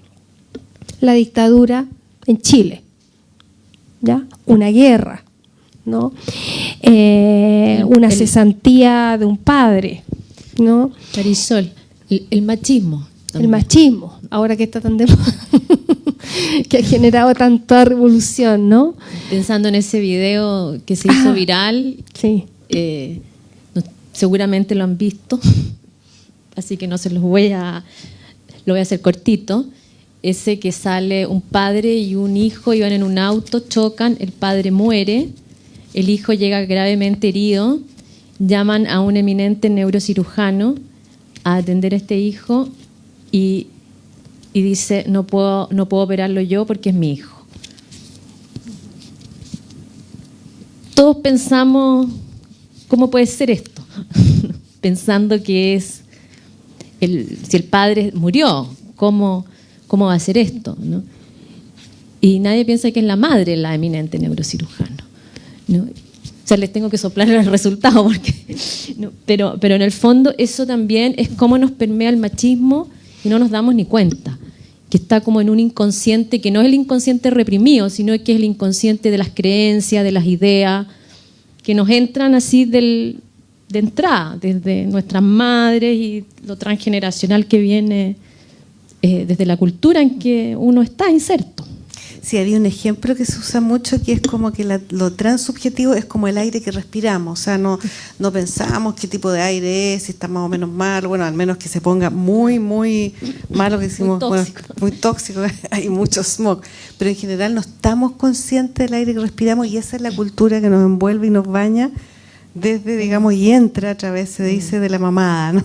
la dictadura en Chile, ¿ya? Una guerra, ¿no? Una cesantía de un padre, ¿no? Marisol, el machismo. El machismo, ahora que está tan de moda, que ha generado tanta revolución, ¿no? Pensando en ese video que se hizo viral, sí. Seguramente lo han visto, así que no se los lo voy a hacer cortito. Ese que sale un padre y un hijo, iban en un auto, chocan, el padre muere, el hijo llega gravemente herido, llaman a un eminente neurocirujano a atender a este hijo. Y dice, no puedo operarlo yo porque es mi hijo. Todos pensamos, ¿cómo puede ser esto? Pensando que si el padre murió, ¿cómo va a ser esto? ¿No? Y nadie piensa que es la madre la eminente neurocirujano, ¿no? O sea, les tengo que soplar el resultado, no, pero en el fondo eso también es cómo nos permea el machismo y no nos damos ni cuenta, que está como en un inconsciente que no es el inconsciente reprimido, sino que es el inconsciente de las creencias, de las ideas, que nos entran así de entrada, desde nuestras madres y lo transgeneracional que viene desde la cultura en que uno está inserto. Sí, había un ejemplo que se usa mucho que es como que lo transubjetivo es como el aire que respiramos, o sea, no pensamos qué tipo de aire es, si está más o menos malo, bueno, al menos que se ponga muy, muy malo, que decimos, muy tóxico, hay mucho smog, pero en general no estamos conscientes del aire que respiramos y esa es la cultura que nos envuelve y nos baña desde, digamos, y entra a través, se dice, de la mamada, ¿no?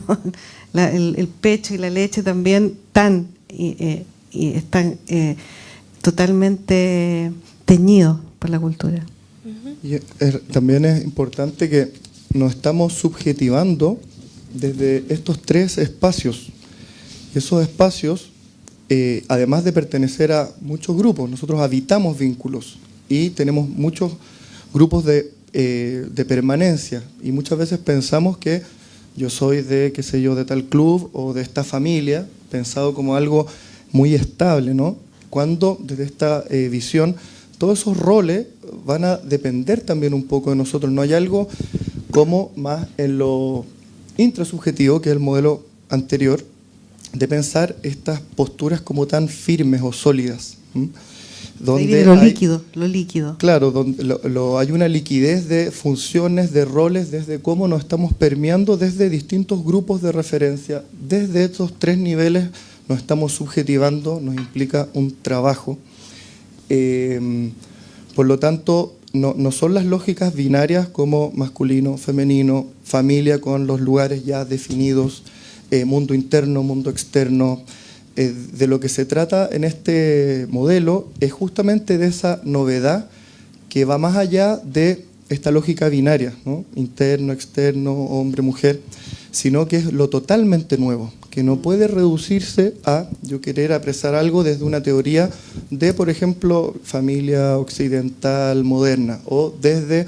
El pecho y la leche también están totalmente teñidos por la cultura. Y también es importante que nos estamos subjetivando desde estos tres espacios. Y esos espacios, además de pertenecer a muchos grupos, nosotros habitamos vínculos y tenemos muchos grupos de permanencia. Y muchas veces pensamos que yo soy de, qué sé yo, de tal club o de esta familia, pensado como algo muy estable, ¿no? Cuando desde esta visión todos esos roles van a depender también un poco de nosotros. No hay algo como más en lo intrasubjetivo, que es el modelo anterior, de pensar estas posturas como tan firmes o sólidas. donde ahí viene lo líquido. Claro, donde hay una liquidez de funciones, de roles, desde cómo nos estamos permeando desde distintos grupos de referencia, desde estos 3 niveles nos estamos subjetivando, nos implica un trabajo. Por lo tanto, no son las lógicas binarias como masculino, femenino, familia con los lugares ya definidos, mundo interno, mundo externo. De lo que se trata en este modelo es justamente de esa novedad que va más allá de esta lógica binaria, ¿no? Interno, externo, hombre, mujer, sino que es lo totalmente nuevo, que no puede reducirse a yo querer apresar algo desde una teoría de, por ejemplo, familia occidental moderna o desde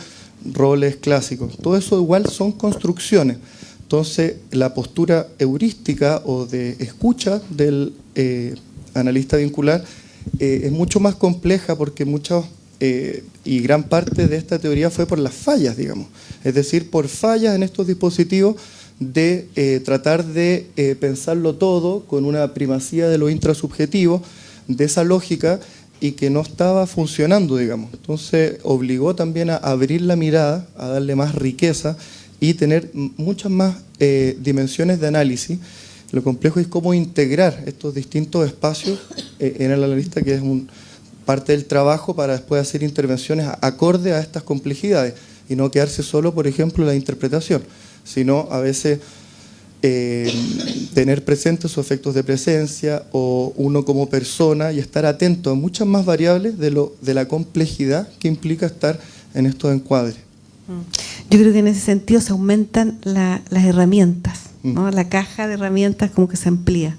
roles clásicos. Todo eso igual son construcciones. Entonces, la postura heurística o de escucha del analista vincular es mucho más compleja porque y gran parte de esta teoría fue por las fallas, digamos. Es decir, por fallas en estos dispositivos de tratar de pensarlo todo con una primacía de lo intrasubjetivo, de esa lógica, y que no estaba funcionando, digamos. Entonces, obligó también a abrir la mirada, a darle más riqueza, y tener muchas más dimensiones de análisis. Lo complejo es cómo integrar estos distintos espacios en el analista, que es parte del trabajo para después hacer intervenciones acorde a estas complejidades y no quedarse solo, por ejemplo, en la interpretación, sino a veces tener presentes sus efectos de presencia o uno como persona y estar atento a muchas más variables de la complejidad que implica estar en estos encuadres. Yo creo que en ese sentido se aumentan las herramientas, ¿no? La caja de herramientas como que se amplía.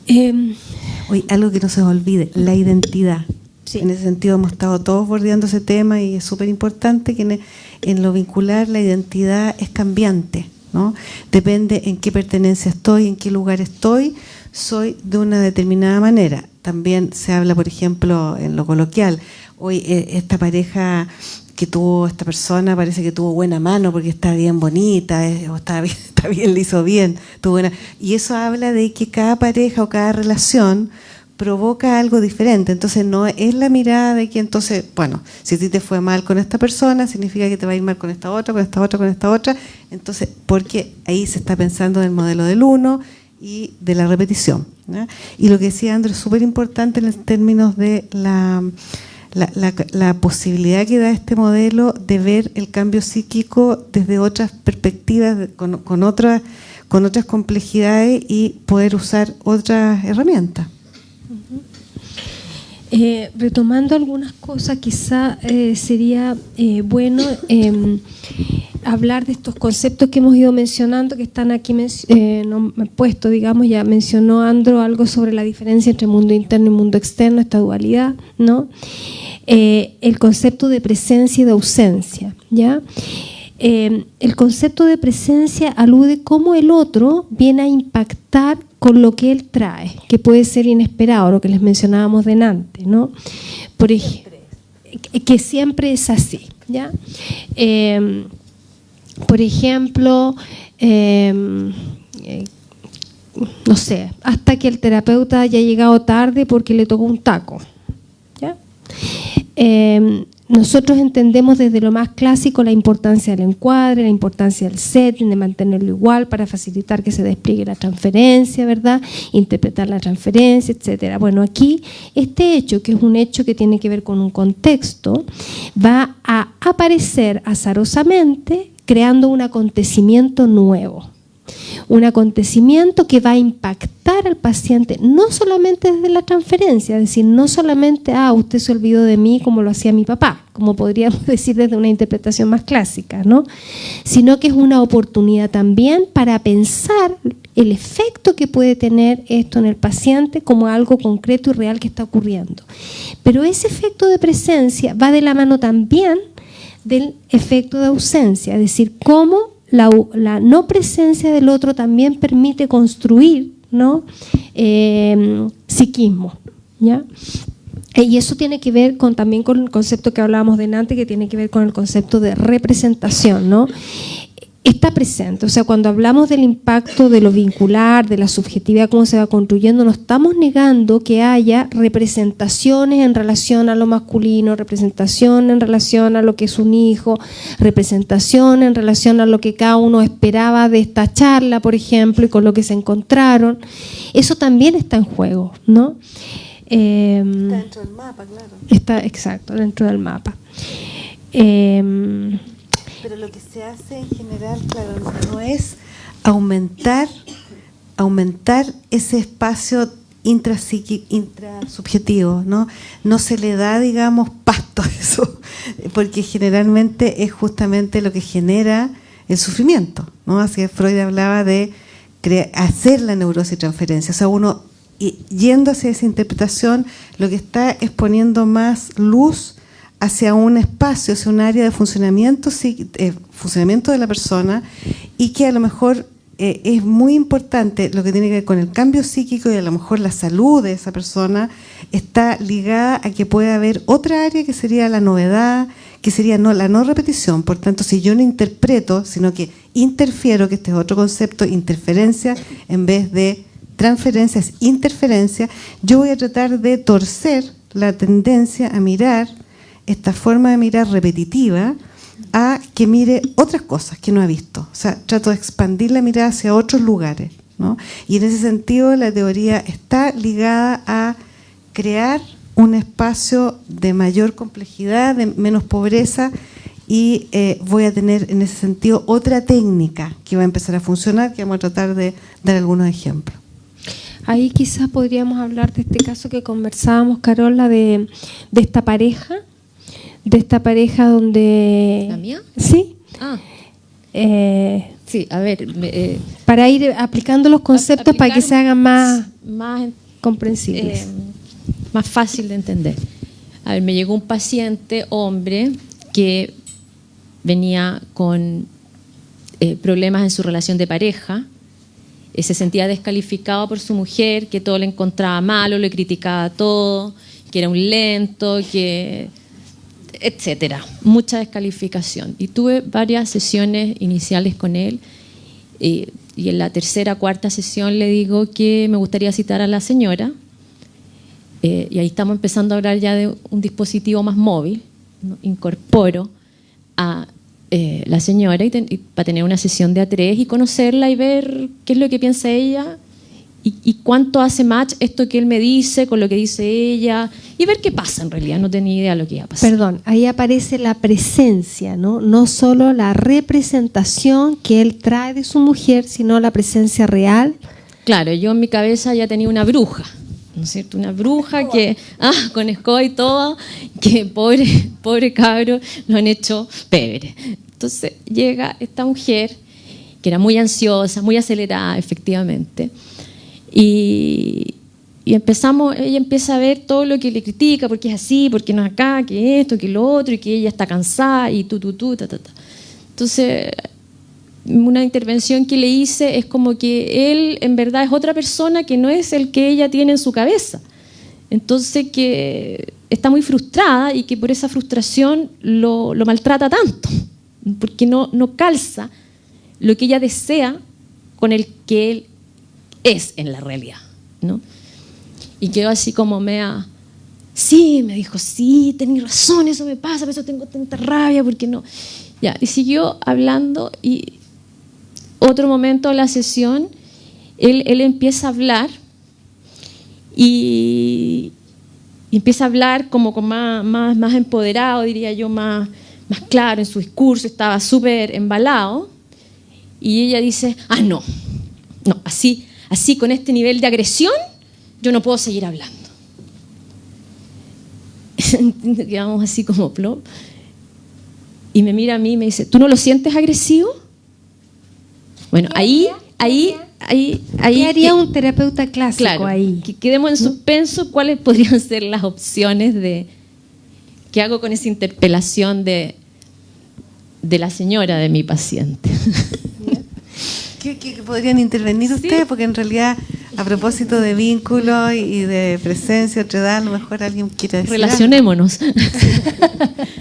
Oye, algo que no se nos olvide, la identidad. Sí. En ese sentido hemos estado todos bordeando ese tema y es súper importante que en lo vincular la identidad es cambiante, ¿no? Depende en qué pertenencia estoy, en qué lugar estoy, soy de una determinada manera. También se habla, por ejemplo, en lo coloquial, hoy esta pareja que tuvo esta persona parece que tuvo buena mano porque está bien bonita, o está bien, le hizo bien, tuvo buena. Y eso habla de que cada pareja o cada relación provoca algo diferente. Entonces no es la mirada de que entonces, bueno, si a ti te fue mal con esta persona, significa que te va a ir mal con esta otra, con esta otra, con esta otra. Entonces, porque ahí se está pensando en el modelo del uno y de la repetición, ¿no? Y lo que decía Andrés es súper importante en términos de la posibilidad que da este modelo de ver el cambio psíquico desde otras perspectivas, con otras complejidades y poder usar otras herramientas. Retomando algunas cosas, quizá sería bueno hablar de estos conceptos que hemos ido mencionando, que están aquí puestos, digamos. Ya mencionó Andro algo sobre la diferencia entre mundo interno y mundo externo, esta dualidad, ¿no? El concepto de presencia y de ausencia, ¿ya? El concepto de presencia alude cómo el otro viene a impactar con lo que él trae, que puede ser inesperado, lo que les mencionábamos delante, ¿no? Que siempre es así, ¿ya? Por ejemplo, no sé, hasta que el terapeuta haya llegado tarde porque le tocó un taco, ¿ya? Nosotros entendemos desde lo más clásico la importancia del encuadre, la importancia del setting, de mantenerlo igual para facilitar que se despliegue la transferencia, ¿verdad? Interpretar la transferencia, etcétera. Bueno, aquí este hecho, que es un hecho que tiene que ver con un contexto, va a aparecer azarosamente creando un acontecimiento nuevo. Un acontecimiento que va a impactar al paciente no solamente desde la transferencia, es decir, no solamente, usted se olvidó de mí como lo hacía mi papá, como podríamos decir desde una interpretación más clásica, ¿no? Sino que es una oportunidad también para pensar el efecto que puede tener esto en el paciente como algo concreto y real que está ocurriendo. Pero ese efecto de presencia va de la mano también del efecto de ausencia, es decir, cómo la no presencia del otro también permite construir, ¿no? Psiquismo, ¿ya? Y eso tiene que ver también con el concepto que hablábamos delante, que tiene que ver con el concepto de representación, ¿no? está presente. O sea, cuando hablamos del impacto de lo vincular, de la subjetividad, cómo se va construyendo, no estamos negando que haya representaciones en relación a lo masculino, representación en relación a lo que es un hijo, representación en relación a lo que cada uno esperaba de esta charla, por ejemplo, y con lo que se encontraron. Eso también está en juego, ¿no? Está dentro del mapa, claro. Está, exacto, dentro del mapa. Pero lo que se hace en general, claro, no es aumentar ese espacio intrasubjetivo, ¿no? No se le da, digamos, pasto a eso, porque generalmente es justamente lo que genera el sufrimiento, ¿no? Así que Freud hablaba de hacer la neurosis transferencia. O sea, uno, yendo hacia esa interpretación, lo que está es poniendo más luz hacia un espacio, hacia un área de funcionamiento de la persona, y que a lo mejor es muy importante lo que tiene que ver con el cambio psíquico, y a lo mejor la salud de esa persona está ligada a que puede haber otra área que sería la novedad, que sería la no repetición. Por tanto, si yo no interpreto, sino que interfiero, que este es otro concepto, interferencia en vez de transferencia, es interferencia, yo voy a tratar de torcer la tendencia a mirar esta forma de mirar repetitiva a que mire otras cosas que no ha visto. O sea, trato de expandir la mirada hacia otros lugares, ¿no? Y en ese sentido la teoría está ligada a crear un espacio de mayor complejidad, de menos pobreza, y voy a tener en ese sentido otra técnica que va a empezar a funcionar, que vamos a tratar de dar algunos ejemplos. Ahí quizás podríamos hablar de este caso que conversábamos, Carola, de esta pareja, donde... ¿La mía? Sí. Ah. Sí, a ver. Para ir aplicando los conceptos para que se hagan más comprensibles. Más fácil de entender. A ver, me llegó un paciente, hombre, que venía con problemas en su relación de pareja. Se sentía descalificado por su mujer, que todo le encontraba malo, le criticaba todo, que era un lento, que... etcétera, mucha descalificación. Y tuve varias sesiones iniciales con él, y en la tercera, cuarta sesión le digo que me gustaría citar a la señora, y ahí estamos empezando a hablar ya de un dispositivo más móvil, ¿no? Incorporo a la señora y para tener una sesión de A3 y conocerla y ver qué es lo que piensa ella y cuánto hace match esto que él me dice con lo que dice ella, y ver qué pasa en realidad. No tenía idea de lo que iba a pasar. Perdón, ahí aparece la presencia, ¿no? No solo la representación que él trae de su mujer, sino la presencia real. Claro, yo en mi cabeza ya tenía una bruja, ¿no es cierto? Una bruja que, con escoba y todo, que pobre cabro, lo han hecho pebre. Entonces llega esta mujer, que era muy ansiosa, muy acelerada, efectivamente, y empezamos, ella empieza a ver todo lo que le critica, porque es así, porque no es acá, que esto, que lo otro, y que ella está cansada, y ta. Entonces, una intervención que le hice es como que él en verdad es otra persona que no es el que ella tiene en su cabeza. Entonces, que está muy frustrada y que por esa frustración lo maltrata tanto, porque no calza lo que ella desea con el que él es en la realidad, ¿no? Y quedó así como sí, me dijo, sí, tenés razón, eso me pasa, por eso tengo tanta rabia, porque no. Ya, y siguió hablando, y otro momento de la sesión, él empieza a hablar, y empieza a hablar como con más empoderado, diría yo, más claro en su discurso, estaba súper embalado, y ella dice, no, así con este nivel de agresión, yo no puedo seguir hablando. Quedamos así como plop. Y me mira a mí y me dice, ¿tú no lo sientes agresivo? Bueno, ahí ¿Qué haría un terapeuta clásico, claro, ahí? Que quedemos en suspenso cuáles podrían ser las opciones de qué hago con esa interpelación de la señora de mi paciente. ¿Qué podrían intervenir ustedes? Porque en realidad, a propósito de vínculo y de presencia, otra edad, a lo mejor alguien quiere decir Relacionémonos.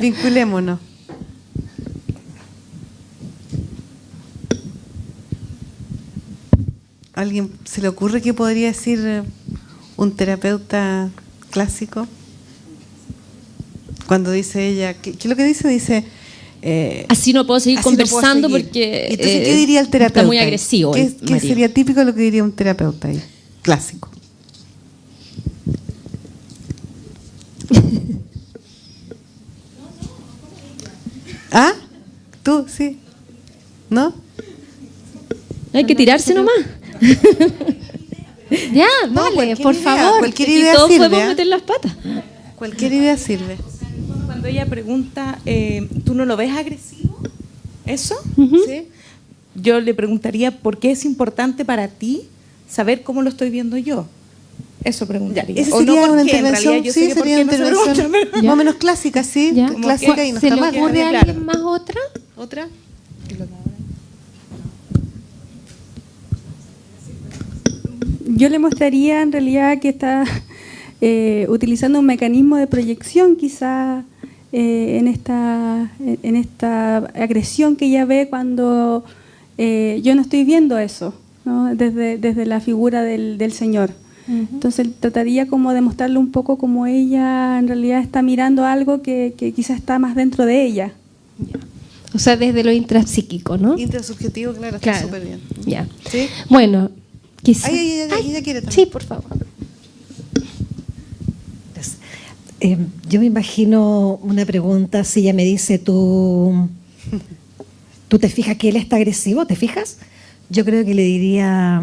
Vinculémonos. ¿Alguien se le ocurre qué podría decir un terapeuta clásico? Cuando dice ella, ¿qué es lo que dice? Dice... así no puedo seguir así no puedo conversando seguir. porque Entonces, ¿qué diría el terapeuta? está muy agresivo. ¿Qué sería típico de lo que diría un terapeuta ahí? Clásico. ¿Ah? ¿Tú? Sí. ¿No? Hay que tirarse nomás. Ya, No, dale, cualquier por idea, favor. cualquier Y idea todos sirve. podemos meter las patas. Cualquier idea sirve. Cuando ella pregunta, ¿tú no lo ves agresivo? ¿Eso? ¿Sí? Yo le preguntaría, ¿por qué es importante para ti saber cómo lo estoy viendo yo? Eso preguntaría. Esa O no sería por una qué, en intervención, realidad yo sí, sé que por sería qué una no se intervención pregunta, pero- más o menos clásica, sí, Ya. clásica y no ¿Se está le mal. ocurre a Claro. alguien más otra? ¿Otra? Yo le mostraría en realidad que está utilizando un mecanismo de proyección quizá en esta agresión que ella ve cuando yo no estoy viendo eso, ¿no? Desde la figura del Señor. Entonces trataría como de mostrarle un poco como ella en realidad está mirando algo que quizás está más dentro de ella. O sea, desde lo intrapsíquico, ¿no? Intersubjetivo, claro, está Claro. súper bien. Ya. ¿Sí? Bueno, quizás... Ay, ella quiere también. Sí, por favor. Yo me imagino una pregunta, si ella me dice, ¿tú te fijas que él está agresivo? ¿Te fijas? Yo creo que le diría,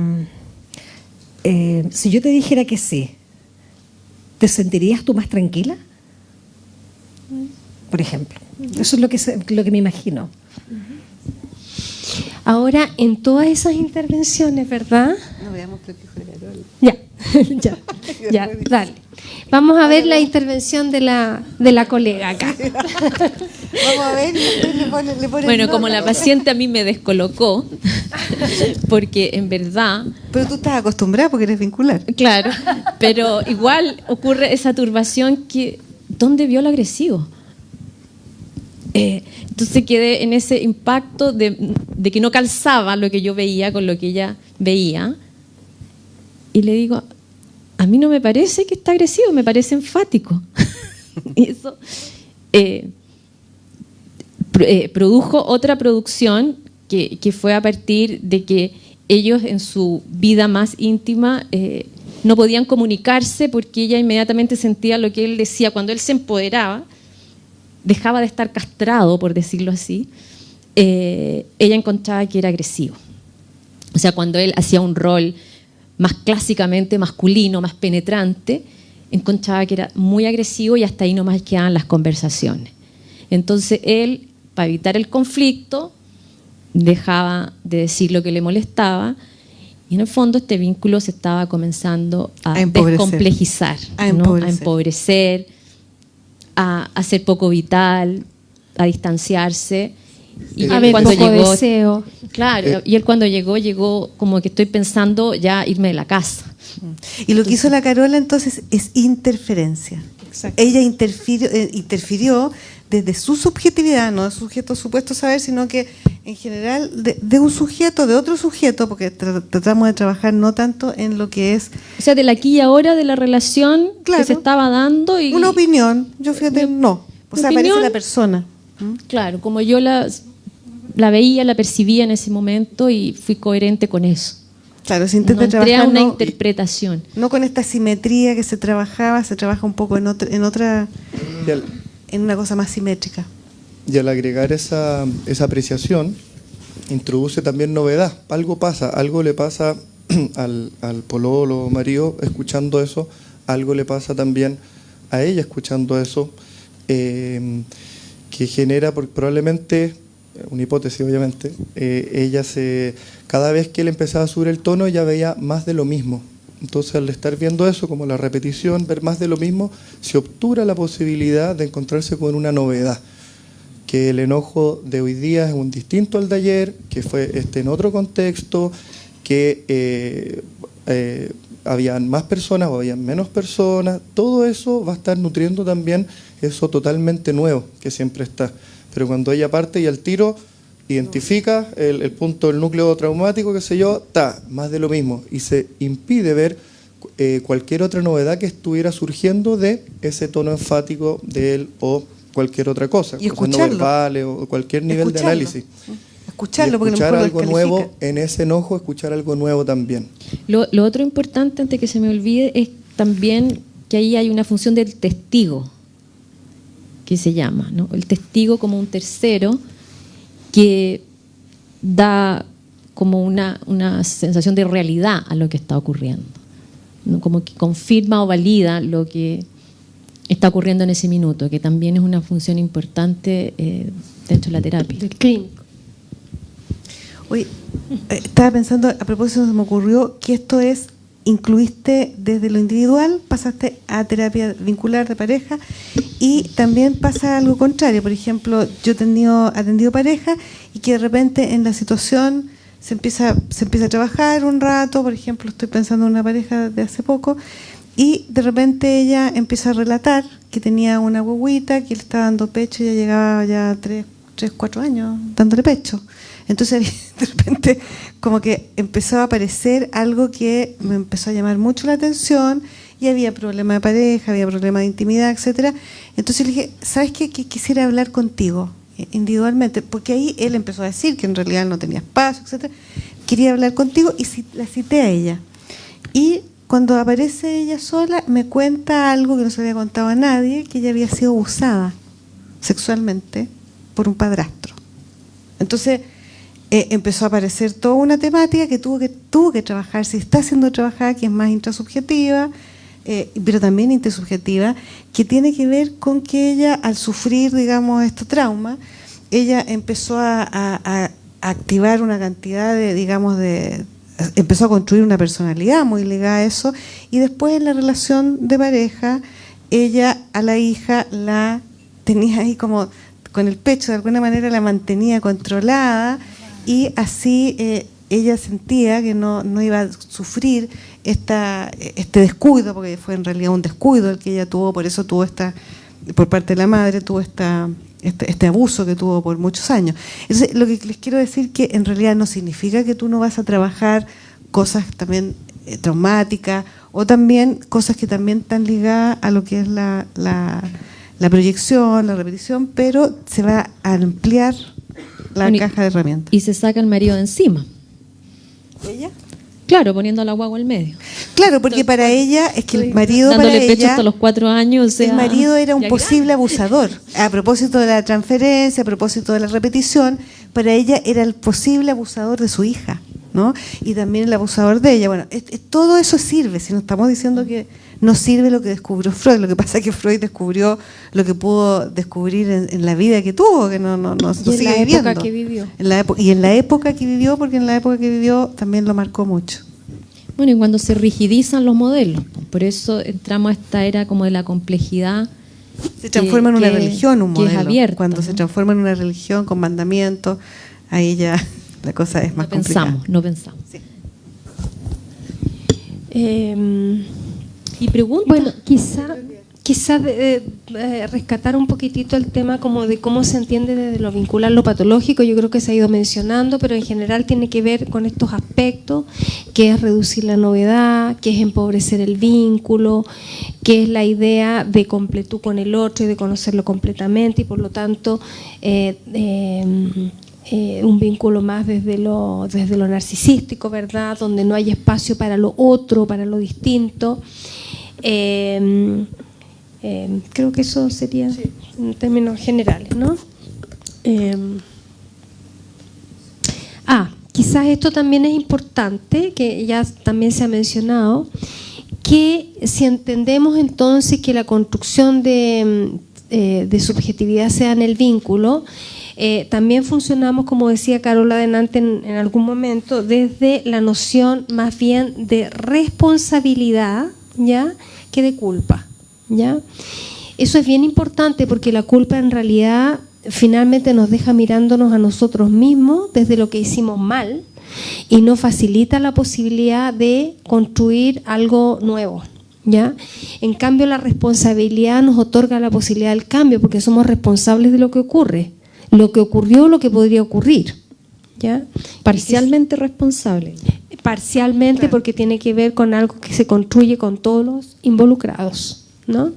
si yo te dijera que sí, ¿te sentirías tú más tranquila? Por ejemplo. Eso es lo que me imagino. Ahora, en todas esas intervenciones, ¿verdad? No veamos qué dijo Carol. Ya, ya, dale. Vamos a ver la intervención de la colega acá. Vamos a ver, le pone Bueno, nota. como la paciente a mí me descolocó, porque en verdad, Pero tú estás acostumbrada porque eres vincular. claro, pero igual ocurre esa turbación que, ¿dónde vio lo agresivo? Entonces quedé en ese impacto de que no calzaba lo que yo veía con lo que ella veía. Y le digo, a mí no me parece que está agresivo, me parece enfático. Y eso produjo otra producción que fue a partir de que ellos en su vida más íntima no podían comunicarse porque ella inmediatamente sentía lo que él decía. Cuando él se empoderaba, dejaba de estar castrado, por decirlo así, ella encontraba que era agresivo. O sea, cuando él hacía un rol más clásicamente masculino, más penetrante, encontraba que era muy agresivo y hasta ahí nomás quedaban las conversaciones. Entonces él, para evitar el conflicto, dejaba de decir lo que le molestaba y en el fondo este vínculo se estaba comenzando a descomplejizar, ¿no? A empobrecer, a ser poco vital, a distanciarse. Y A él ver, cuando poco llegó, deseo. claro, y él cuando llegó como que estoy pensando ya irme de la casa. Y lo que hizo la Carola entonces es interferencia. Exacto. Ella interfirió desde su subjetividad, no de sujeto supuesto saber, sino que en general de un sujeto, de otro sujeto, porque tratamos de trabajar no tanto en lo que es O sea, del aquí y ahora de la relación Claro. que se estaba dando y una opinión. Yo fíjate, no. O sea, opinión. aparece la persona. claro, como yo la veía, la percibía en ese momento y fui coherente con eso. Claro, se No intenta entré a trabajar una no, interpretación. no con esta simetría que se trabajaba, se trabaja un poco en otra en una cosa más simétrica. Y al agregar esa apreciación, introduce también novedad. Algo pasa, algo le pasa al pololo o marido escuchando eso, algo le pasa también a ella escuchando eso, que genera probablemente, una hipótesis obviamente, ella cada vez que él empezaba a subir el tono, ella veía más de lo mismo. Entonces, al estar viendo eso, como la repetición, ver más de lo mismo, se obtura la posibilidad de encontrarse con una novedad. Que el enojo de hoy día es un distinto al de ayer, que fue en otro contexto, que habían más personas o habían menos personas. Todo eso va a estar nutriendo también eso totalmente nuevo que siempre está. Pero cuando ella parte y al tiro identifica el punto del núcleo traumático, qué sé yo, más de lo mismo, y se impide ver cualquier otra novedad que estuviera surgiendo de ese tono enfático de él o cualquier otra cosa, Y cosas no escucharlo. verbales o cualquier nivel de análisis. Escucharlo, Y porque escuchar a lo mejor algo lo nuevo descalifica. en ese enojo, escuchar algo nuevo también. Lo otro importante, antes que se me olvide, es también que ahí hay una función del testigo, que se llama, ¿no? El testigo como un tercero que da como una sensación de realidad a lo que está ocurriendo, ¿no? Como que confirma o valida lo que está ocurriendo en ese minuto, que también es una función importante dentro de la terapia. Del clínico. Oye, estaba pensando, a propósito se me ocurrió que esto es, incluiste desde lo individual, pasaste a terapia vincular de pareja, y también pasa algo contrario. Por ejemplo, yo he atendido pareja y que de repente en la situación se empieza a trabajar un rato. Por ejemplo, estoy pensando en una pareja de hace poco, y de repente ella empieza a relatar que tenía una guaguita que le estaba dando pecho, y ya llegaba ya 3, 4 años dándole pecho. Entonces de repente como que empezó a aparecer algo que me empezó a llamar mucho la atención, y había problema de pareja, había problema de intimidad, etcétera. Entonces le dije, ¿sabes qué? Que quisiera hablar contigo individualmente, porque ahí él empezó a decir que en realidad no tenía espacio, etcétera. Quería hablar contigo, y la cité a ella. Y cuando aparece ella sola, me cuenta algo que no se había contado a nadie, que ella había sido abusada sexualmente por un padrastro. Entonces empezó a aparecer toda una temática que tuvo que trabajar, se está haciendo trabajar, que es más intrasubjetiva, pero también intersubjetiva, que tiene que ver con que ella, al sufrir, digamos, este trauma, ella empezó a activar una cantidad de, digamos, empezó a construir una personalidad muy ligada a eso, y después en la relación de pareja, ella a la hija la tenía ahí como con el pecho, de alguna manera la mantenía controlada, y así ella sentía que no iba a sufrir este descuido, porque fue en realidad un descuido el que ella tuvo, por eso tuvo por parte de la madre, tuvo este abuso que tuvo por muchos años. Entonces, lo que les quiero decir que en realidad no significa que tú no vas a trabajar cosas también traumáticas, o también cosas que también están ligadas a lo que es la proyección, la repetición, pero se va a ampliar la caja de herramientas. Y se saca el marido de encima. ¿Ella? Claro, poniendo a la guagua al medio. Claro, porque para ella, es que el marido para dándole pecho ella, hasta los 4 años. O sea, el marido era un ya posible abusador. A propósito de la transferencia, a propósito de la repetición, para ella era el posible abusador de su hija, ¿no? Y también el abusador de ella. Bueno, todo eso sirve, si no estamos diciendo que no sirve lo que descubrió Freud. Lo que pasa es que Freud descubrió lo que pudo descubrir en la vida que tuvo, que no Y sigue en la viviendo. época que vivió. Y en la época que vivió, porque en la época que vivió también lo marcó mucho. Bueno, y cuando se rigidizan los modelos, por eso entramos a esta era como de la complejidad. Se transforma en una religión un que modelo. es abierta, Cuando ¿no? se transforma en una religión con mandamientos, ahí ya la cosa es más complicada. No pensamos. Sí. Y pregunta. Bueno, quizá rescatar un poquitito el tema como de cómo se entiende desde lo vincular lo patológico. Yo creo que se ha ido mencionando, pero en general tiene que ver con estos aspectos, que es reducir la novedad, que es empobrecer el vínculo, que es la idea de completud con el otro y de conocerlo completamente, y por lo tanto un vínculo más desde lo narcisístico, ¿verdad? Donde no hay espacio para lo otro, para lo distinto. Creo que eso sería en términos generales, ¿no? Quizás esto también es importante, que ya también se ha mencionado, que si entendemos entonces que la construcción de subjetividad sea en el vínculo, también funcionamos, como decía Carola adelante en algún momento, desde la noción más bien de responsabilidad, ¿ya?, que de culpa, ¿ya? Eso es bien importante, porque la culpa en realidad finalmente nos deja mirándonos a nosotros mismos desde lo que hicimos mal, y no facilita la posibilidad de construir algo nuevo, ¿ya? En cambio, la responsabilidad nos otorga la posibilidad del cambio, porque somos responsables de lo que ocurre, lo que ocurrió, lo que podría ocurrir. ¿ya? Parcialmente responsable. Parcialmente, Claro. porque tiene que ver con algo que se construye con todos los involucrados, ¿no?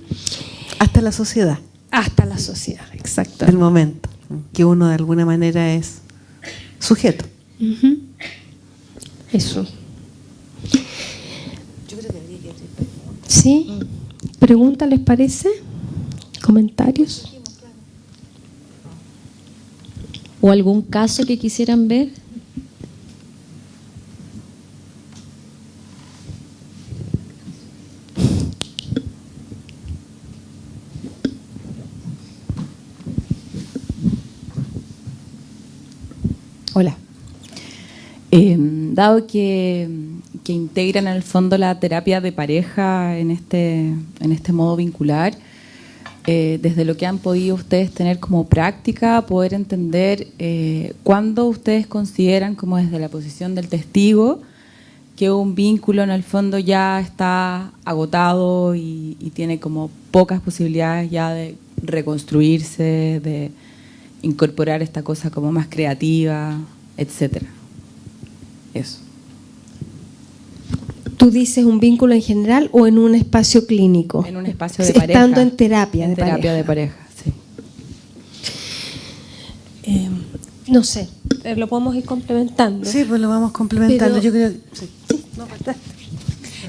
Hasta la sociedad, Hasta la sociedad, exacto. del momento, que uno de alguna manera es sujeto. Ujú. Eso. ¿Sí? ¿Pregunta les parece? ¿Comentarios? ¿O algún caso que quisieran ver? Hola. Dado que integran en el fondo la terapia de pareja en este modo vincular, desde lo que han podido ustedes tener como práctica, poder entender cuándo ustedes consideran, como desde la posición del testigo, que un vínculo en el fondo ya está agotado y tiene como pocas posibilidades ya de reconstruirse, de incorporar esta cosa como más creativa, etcétera. Eso. ¿Tú dices un vínculo en general o en un espacio clínico? En un espacio de pareja. Estando en terapia de terapia pareja. de pareja, sí. No sé, lo podemos ir complementando. Sí, pues lo vamos complementando. Pero- Yo creo, sí.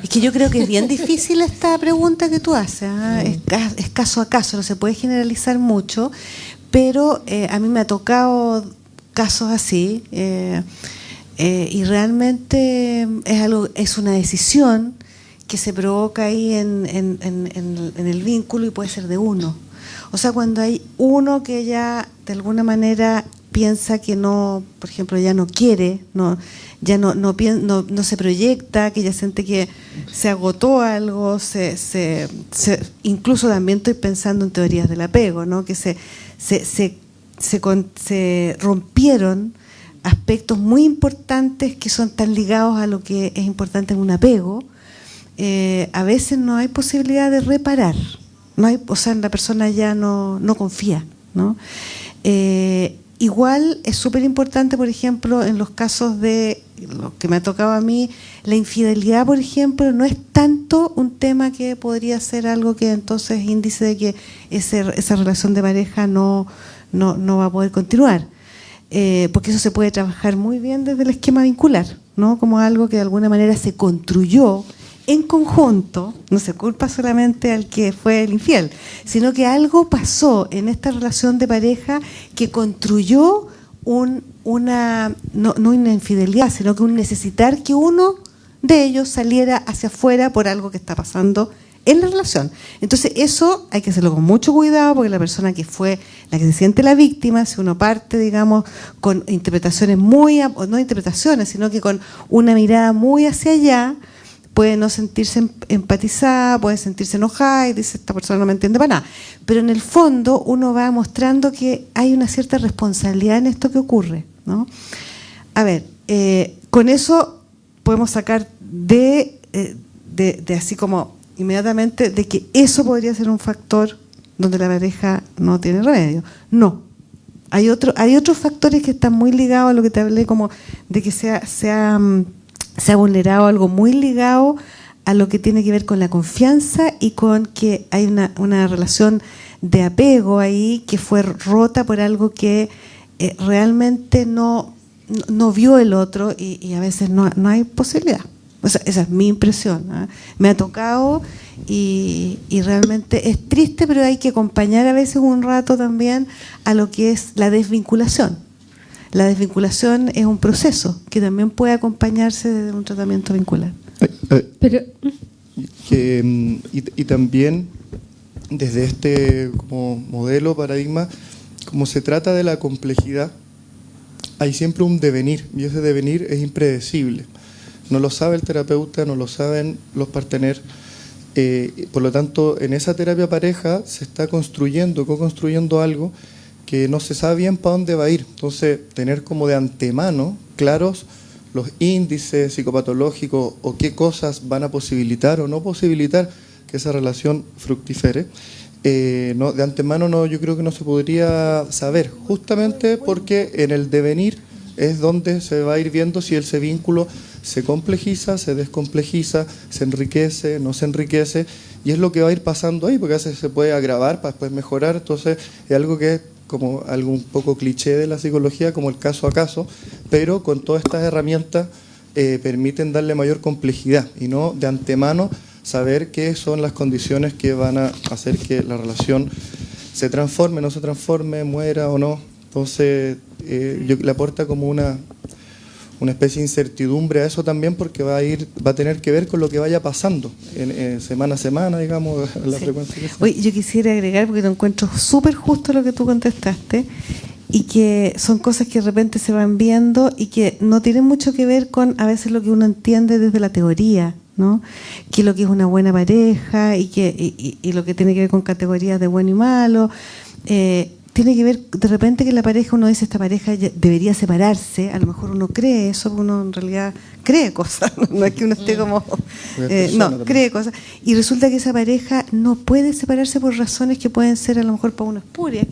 Es que yo creo que es bien difícil esta pregunta que tú haces. ¿Ah? Es caso a caso, no se puede generalizar mucho, pero a mí me ha tocado casos así y realmente es una decisión que se provoca ahí en el vínculo y puede ser de uno. O sea, cuando hay uno que ya de alguna manera piensa que no, por ejemplo, ya no quiere, no se proyecta, que ya siente que se agotó algo, incluso también estoy pensando en teorías del apego, ¿no? Que se rompieron aspectos muy importantes que son tan ligados a lo que es importante en un apego. A veces no hay posibilidad de reparar, o sea, la persona ya no confía, ¿no? Igual es súper importante, por ejemplo, en los casos de lo que me ha tocado a mí, la infidelidad, por ejemplo, no es tanto un tema que podría ser algo que entonces es índice de que esa relación de pareja no va a poder continuar. Porque eso se puede trabajar muy bien desde el esquema vincular, ¿no? Como algo que de alguna manera se construyó en conjunto, no se culpa solamente al que fue el infiel, sino que algo pasó en esta relación de pareja que construyó no una infidelidad, sino que un necesitar que uno de ellos saliera hacia afuera por algo que está pasando en la relación. Entonces eso hay que hacerlo con mucho cuidado, porque la persona que fue la que se siente la víctima, si uno parte, digamos, con interpretaciones no interpretaciones, sino que con una mirada muy hacia allá, puede no sentirse empatizada, puede sentirse enojada y dice, esta persona no me entiende para nada. Pero en el fondo uno va mostrando que hay una cierta responsabilidad en esto que ocurre, ¿no? A ver, con eso podemos sacar de así como inmediatamente de que eso podría ser un factor donde la pareja no tiene remedio. No. Hay otros factores que están muy ligados a lo que te hablé, como de que se ha vulnerado algo muy ligado a lo que tiene que ver con la confianza y con que hay una relación de apego ahí que fue rota por algo que realmente no vio el otro y a veces no hay posibilidad. O sea, esa es mi impresión, ¿eh? Me ha tocado y realmente es triste, pero hay que acompañar a veces un rato también a lo que es la desvinculación. La desvinculación es un proceso que también puede acompañarse de un tratamiento vincular. Pero Y también desde este como modelo, paradigma, como se trata de la complejidad, hay siempre un devenir, y ese devenir es impredecible. No lo sabe el terapeuta, no lo saben los partener. Por lo tanto, en esa terapia pareja se está co-construyendo algo que no se sabe bien para dónde va a ir. Entonces, tener como de antemano claros los índices psicopatológicos o qué cosas van a posibilitar o no posibilitar que esa relación fructifere, no, de antemano yo creo que no se podría saber, justamente porque en el devenir es donde se va a ir viendo si ese vínculo se complejiza, se descomplejiza, se enriquece, no se enriquece, y es lo que va a ir pasando ahí, porque a veces se puede agravar para después mejorar. Entonces es algo que es como algo un poco cliché de la psicología, como el caso a caso, pero con todas estas herramientas permiten darle mayor complejidad y no de antemano saber qué son las condiciones que van a hacer que la relación se transforme, no se transforme, muera o no. Entonces le aporta como una especie de incertidumbre a eso también, porque va a tener que ver con lo que vaya pasando en semana a semana, digamos, la frecuencia que sea. Oye, yo quisiera agregar, porque lo encuentro súper justo lo que tú contestaste, y que son cosas que de repente se van viendo y que no tienen mucho que ver con a veces lo que uno entiende desde la teoría, ¿no? Que lo que es una buena pareja y lo que tiene que ver con categorías de bueno y malo, tiene que ver de repente que la pareja, uno dice esta pareja debería separarse, a lo mejor uno cree eso, uno en realidad cree cosas, no es que uno esté como cree cosas, y resulta que esa pareja no puede separarse por razones que pueden ser a lo mejor para uno espurias,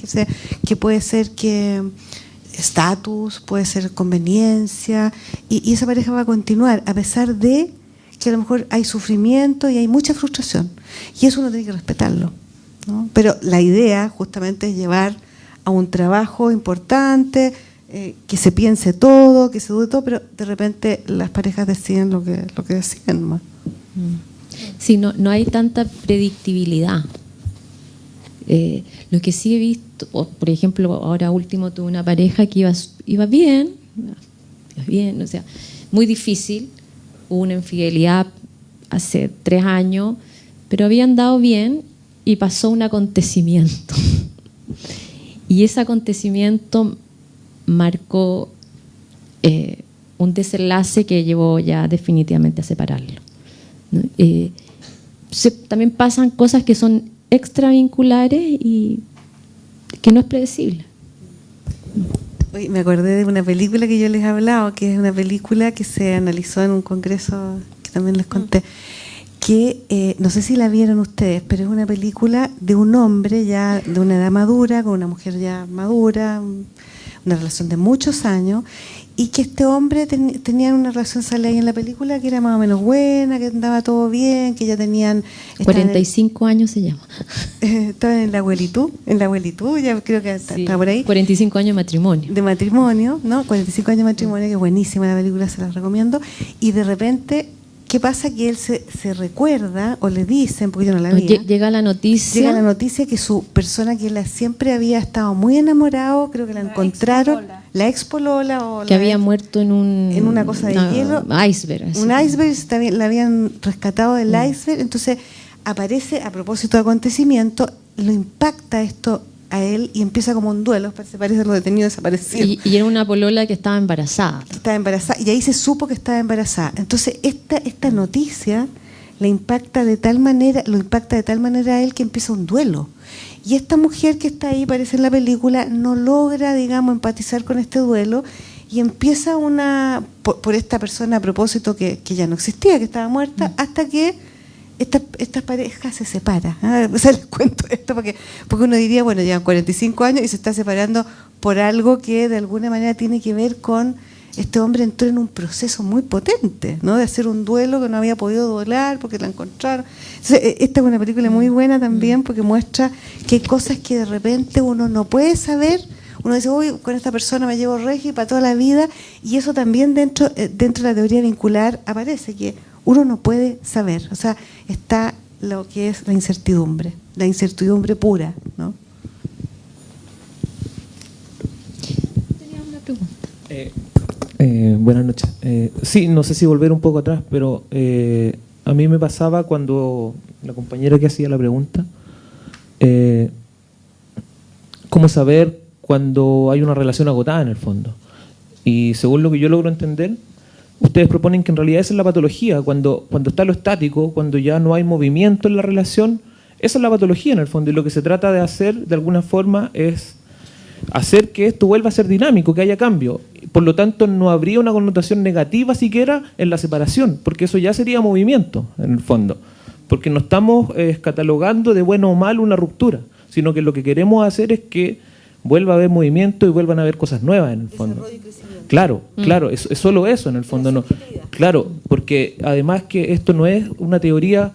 que puede ser que estatus, puede ser conveniencia, y esa pareja va a continuar a pesar de que a lo mejor hay sufrimiento y hay mucha frustración, y eso uno tiene que respetarlo, ¿no? Pero la idea justamente es llevar a un trabajo importante, que se piense todo, que se dude todo, pero de repente las parejas deciden lo que deciden más. Sí, no hay tanta predictibilidad. Lo que sí he visto, por ejemplo, ahora último tuve una pareja que iba bien, o sea, muy difícil, hubo una infidelidad hace 3 años, pero habían dado bien y pasó un acontecimiento. Y ese acontecimiento marcó un desenlace que llevó ya definitivamente a separarlo, ¿no? También pasan cosas que son extravinculares y que no es predecible. Oye, me acordé de una película que yo les he hablado, que es una película que se analizó en un congreso que también les conté, que no sé si la vieron ustedes, pero es una película de un hombre ya de una edad madura, con una mujer ya madura, una relación de muchos años, y que este hombre tenía una relación, sale ahí en la película, que era más o menos buena, que andaba todo bien, que ya tenían... 45 años se llama. Estaban en la abuelitud, ya creo que está por ahí. 45 años de matrimonio. De matrimonio, ¿no? 45 años de matrimonio, que es buenísima la película, se la recomiendo, y de repente... ¿Qué pasa? Que él se recuerda, o le dicen, porque yo no la vi. Llega la noticia que su persona que él siempre había estado muy enamorado, creo que la encontraron, la ex polola, o que había muerto en una cosa de hielo. Iceberg. Un iceberg, la habían rescatado del iceberg. Entonces aparece, a propósito de acontecimiento, lo impacta esto a él y empieza como un duelo, se parece a los detenidos desaparecidos. Y era una polola que estaba embarazada. Y ahí se supo que estaba embarazada. Entonces esta noticia lo impacta de tal manera a él que empieza un duelo. Y esta mujer que está ahí, parece en la película, no logra, digamos, empatizar con este duelo y empieza por esta persona a propósito que ya no existía, que estaba muerta, hasta que esta pareja se separa. O sea, les cuento esto porque uno diría, bueno, llevan 45 años y se está separando por algo que de alguna manera tiene que ver con este hombre entró en un proceso muy potente, ¿no? De hacer un duelo que no había podido doblar porque la encontraron. Entonces, esta es una película muy buena también porque muestra que hay cosas que de repente uno no puede saber. Uno dice, uy, con esta persona me llevo regi para toda la vida, y eso también dentro de la teoría vincular aparece, que uno no puede saber. O sea, está lo que es la incertidumbre pura, ¿no? Tenía una pregunta. Buenas noches. Sí, no sé si volver un poco atrás, pero a mí me pasaba cuando la compañera que hacía la pregunta, cómo saber cuando hay una relación agotada en el fondo. Y según lo que yo logro entender, ustedes proponen que en realidad esa es la patología, cuando está lo estático, cuando ya no hay movimiento en la relación, esa es la patología en el fondo, y lo que se trata de hacer de alguna forma es hacer que esto vuelva a ser dinámico, que haya cambio. Por lo tanto, no habría una connotación negativa siquiera en la separación, porque eso ya sería movimiento en el fondo, porque no estamos catalogando de bueno o malo una ruptura, sino que lo que queremos hacer es que vuelva a haber movimiento y vuelvan a haber cosas nuevas en el fondo. Claro, claro, es solo eso en el fondo. No. Claro, porque además que esto no es una teoría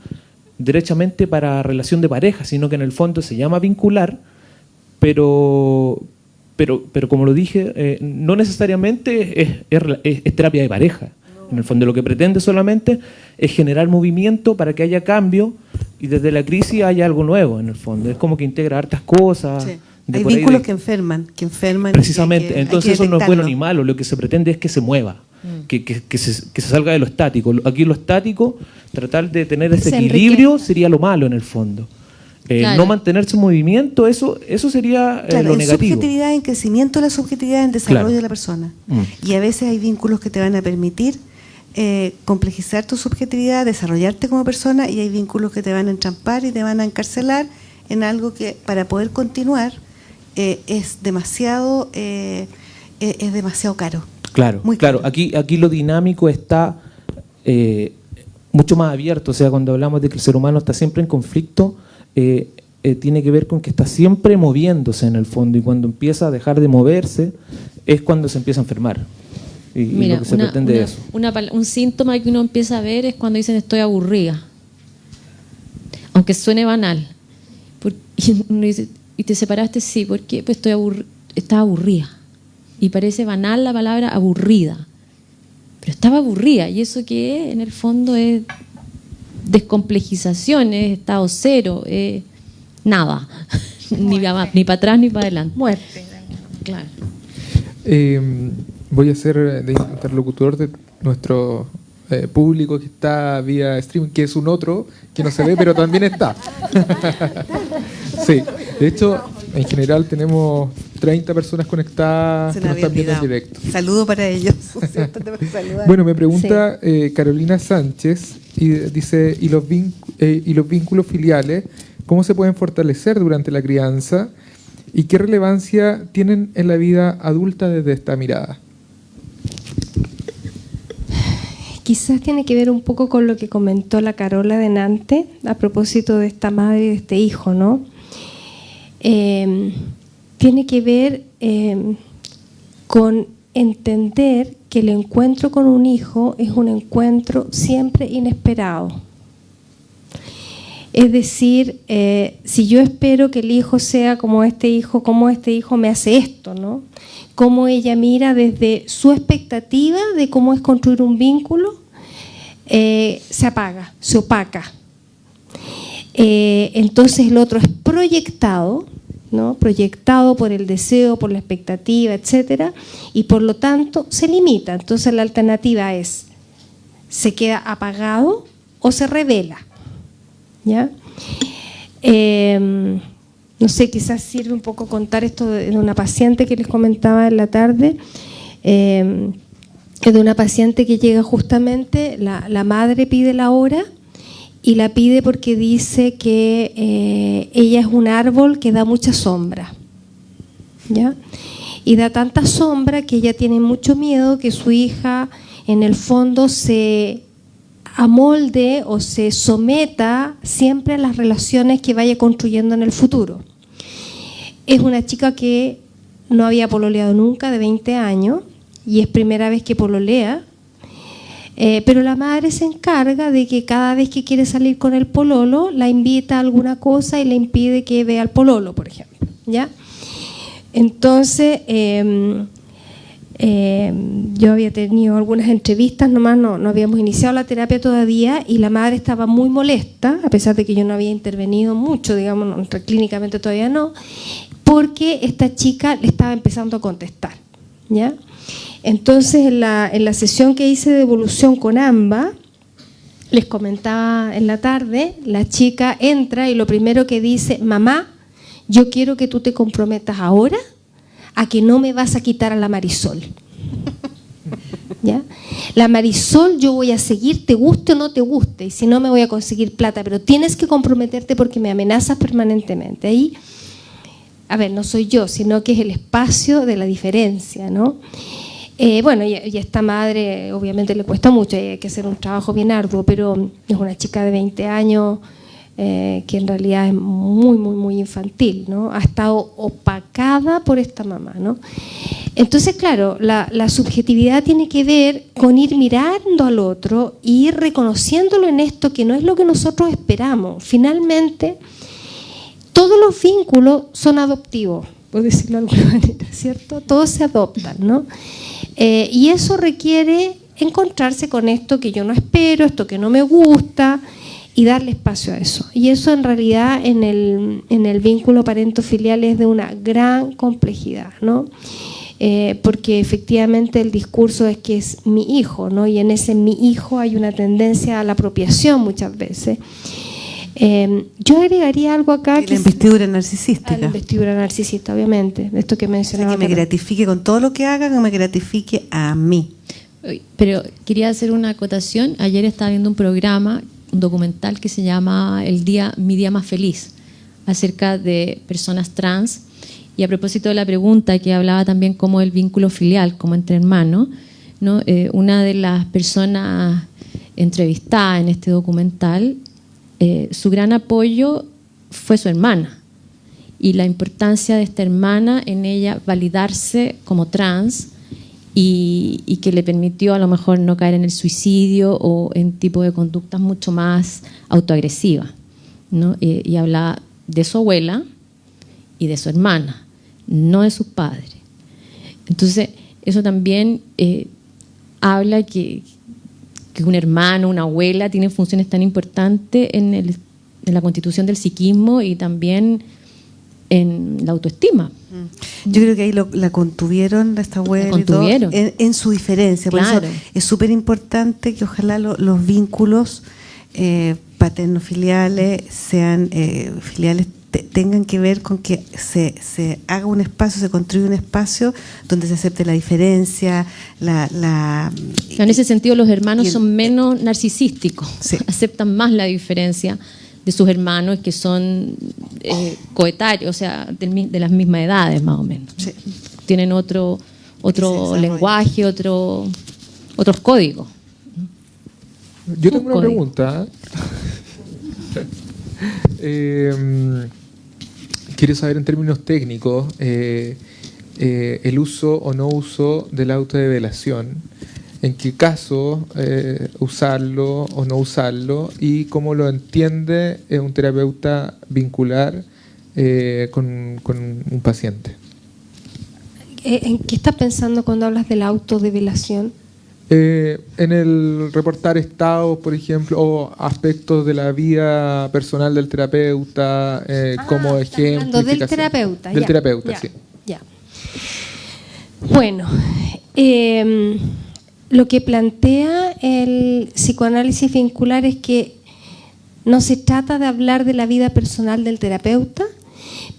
derechamente para relación de pareja, sino que en el fondo se llama vincular, pero como lo dije, no necesariamente es terapia de pareja. En el fondo lo que pretende solamente es generar movimiento para que haya cambio y desde la crisis haya algo nuevo en el fondo. Es como que integra hartas cosas. Sí. Hay vínculos que enferman. Precisamente, entonces eso no es bueno ni malo, lo que se pretende es que se mueva, que se salga de lo estático. Aquí lo estático, tratar de tener ese equilibrio sería lo malo en el fondo. Claro. No mantenerse en movimiento, eso sería lo negativo. Subjetividad en crecimiento, la subjetividad en desarrollo de la persona. Y a veces hay vínculos que te van a permitir complejizar tu subjetividad, desarrollarte como persona, y hay vínculos que te van a entrampar y te van a encarcelar en algo que para poder continuar es demasiado caro. Claro, muy claro. caro. Aquí lo dinámico está mucho más abierto. O sea, cuando hablamos de que el ser humano está siempre en conflicto, tiene que ver con que está siempre moviéndose en el fondo, y cuando empieza a dejar de moverse es cuando se empieza a enfermar. Y lo que se pretende es eso. Un síntoma que uno empieza a ver es cuando dicen estoy aburrida. Aunque suene banal. Y uno dice, ¿y te separaste? Sí, ¿por qué? Pues estaba aburrida. Y parece banal la palabra aburrida. Pero estaba aburrida. ¿Y eso qué es? En el fondo es descomplejización, es estado cero, nada. Ni para atrás ni para adelante. Muerte. Claro. Voy a ser de interlocutor de nuestro público que está vía streaming, que es un otro que no se ve, pero también está. Sí, de hecho, en general tenemos 30 personas conectadas que nos están viendo en directo. Saludo para ellos. Bueno, me pregunta Carolina Sánchez, y dice, ¿y los vínculos filiales cómo se pueden fortalecer durante la crianza y qué relevancia tienen en la vida adulta desde esta mirada? Quizás tiene que ver un poco con lo que comentó la Carola delante a propósito de esta madre y de este hijo, ¿no? Tiene que ver con entender que el encuentro con un hijo es un encuentro siempre inesperado. Es decir, si yo espero que el hijo sea como este hijo me hace esto, ¿no? Cómo ella mira desde su expectativa de cómo es construir un vínculo, se apaga, se opaca. Entonces el otro es proyectado, ¿no? Proyectado por el deseo, por la expectativa, etcétera, y por lo tanto se limita. Entonces la alternativa es, se queda apagado o se revela, ¿ya? No sé, quizás sirve un poco contar esto de una paciente que les comentaba en la tarde, de una paciente que llega justamente, la madre pide la hora y la pide porque dice que ella es un árbol que da mucha sombra, ¿ya? Y da tanta sombra que ella tiene mucho miedo que su hija en el fondo se amolde o se someta siempre a las relaciones que vaya construyendo en el futuro. Es una chica que no había pololeado nunca, de 20 años, y es primera vez que pololea, pero la madre se encarga de que cada vez que quiere salir con el pololo, la invita a alguna cosa y le impide que vea al pololo, por ejemplo, ¿ya? Entonces, yo había tenido algunas entrevistas, nomás no habíamos iniciado la terapia todavía, y la madre estaba muy molesta, a pesar de que yo no había intervenido mucho, digamos, clínicamente todavía no, porque esta chica le estaba empezando a contestar, ¿ya? Entonces, en la sesión que hice de evolución con AMBA, les comentaba en la tarde, la chica entra y lo primero que dice, mamá, yo quiero que tú te comprometas ahora a que no me vas a quitar a la Marisol. ¿Ya? La Marisol yo voy a seguir, te guste o no te guste, y si no me voy a conseguir plata, pero tienes que comprometerte porque me amenazas permanentemente. Ahí, a ver, no soy yo, sino que es el espacio de la diferencia, ¿no? Bueno, y a esta madre obviamente le cuesta mucho, hay que hacer un trabajo bien arduo, pero es una chica de 20 años que en realidad es muy, muy, muy infantil, ¿no? Ha estado opacada por esta mamá, ¿no? Entonces, claro, la subjetividad tiene que ver con ir mirando al otro e ir reconociéndolo en esto que no es lo que nosotros esperamos. Finalmente, todos los vínculos son adoptivos, por decirlo de alguna manera, ¿cierto? Todos se adoptan, ¿no? Y eso requiere encontrarse con esto que yo no espero, esto que no me gusta, y darle espacio a eso. Y eso en realidad en el vínculo parento-filial es de una gran complejidad, ¿no? Porque efectivamente el discurso es que es mi hijo, ¿no? Y en ese mi hijo hay una tendencia a la apropiación muchas veces. Yo agregaría algo acá. La investidura narcisística. La investidura narcisista, obviamente, esto que mencionaba. O sea, que me gratifique con todo lo que haga, que me gratifique a mí. Pero quería hacer una acotación. Ayer estaba viendo un programa, un documental que se llama Mi Día Más Feliz, acerca de personas trans. Y a propósito de la pregunta que hablaba también como el vínculo filial, como entre hermanos, ¿no? Una de las personas entrevistadas en este documental, su gran apoyo fue su hermana y la importancia de esta hermana en ella validarse como trans y que le permitió a lo mejor no caer en el suicidio o en tipo de conductas mucho más autoagresivas, ¿no? Y hablaba de su abuela y de su hermana, no de sus padres. Entonces, eso también habla que un hermano, una abuela tienen funciones tan importantes en la constitución del psiquismo y también en la autoestima. Yo creo que ahí la contuvieron, esta abuela, y todo, en su diferencia. Por Claro. eso es súper importante que ojalá los vínculos paterno-filiales sean filiales, tengan que ver con que se haga un espacio, se construya un espacio donde se acepte la diferencia, En ese sentido, los hermanos son menos narcisísticos, sí. Aceptan más la diferencia de sus hermanos que son coetarios, o sea, de las mismas edades más o menos. Sí. Tienen otro lenguaje, otros códigos. Yo tengo una pregunta. Quiero saber en términos técnicos el uso o no uso de la autodevelación. ¿En qué caso usarlo o no usarlo? Y cómo lo entiende un terapeuta vincular con un paciente. ¿En qué estás pensando cuando hablas de la autodevelación? En el reportar estados, por ejemplo, o aspectos de la vida personal del terapeuta, como ejemplo. Del terapeuta. Del ya, terapeuta, ya, sí. Ya. Bueno, lo que plantea el psicoanálisis vincular es que no se trata de hablar de la vida personal del terapeuta,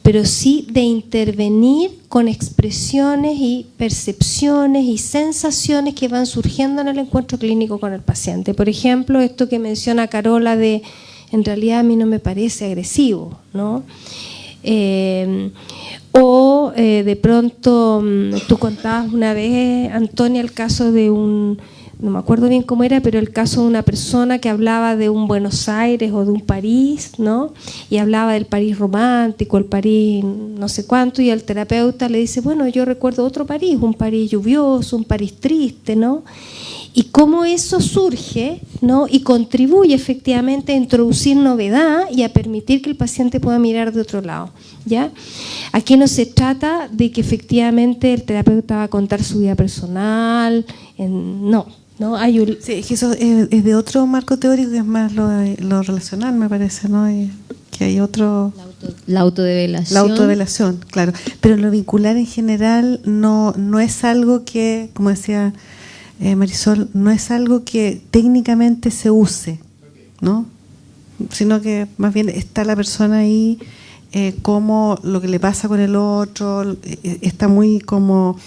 pero sí de intervenir con expresiones y percepciones y sensaciones que van surgiendo en el encuentro clínico con el paciente. Por ejemplo, esto que menciona Carola de, en realidad a mí no me parece agresivo, ¿no? O de pronto, tú contabas una vez, Antonia, el caso de no me acuerdo bien cómo era, pero el caso de una persona que hablaba de un Buenos Aires o de un París, ¿no? Y hablaba del París romántico, el París no sé cuánto, y el terapeuta le dice, bueno, yo recuerdo otro París, un París lluvioso, un París triste, ¿no? Y cómo eso surge, ¿no? Y contribuye efectivamente a introducir novedad y a permitir que el paciente pueda mirar de otro lado, ¿ya? Aquí no se trata de que efectivamente el terapeuta va a contar su vida personal, no, hay un... Sí, es que eso es de otro marco teórico que es más lo relacional, me parece, ¿no? Y que hay otro... La autodevelación. La autodevelación, claro. Pero lo vincular en general no es algo que, como decía Marisol, no es algo que técnicamente se use, ¿no? Sino que más bien está la persona ahí, como lo que le pasa con el otro, está muy como...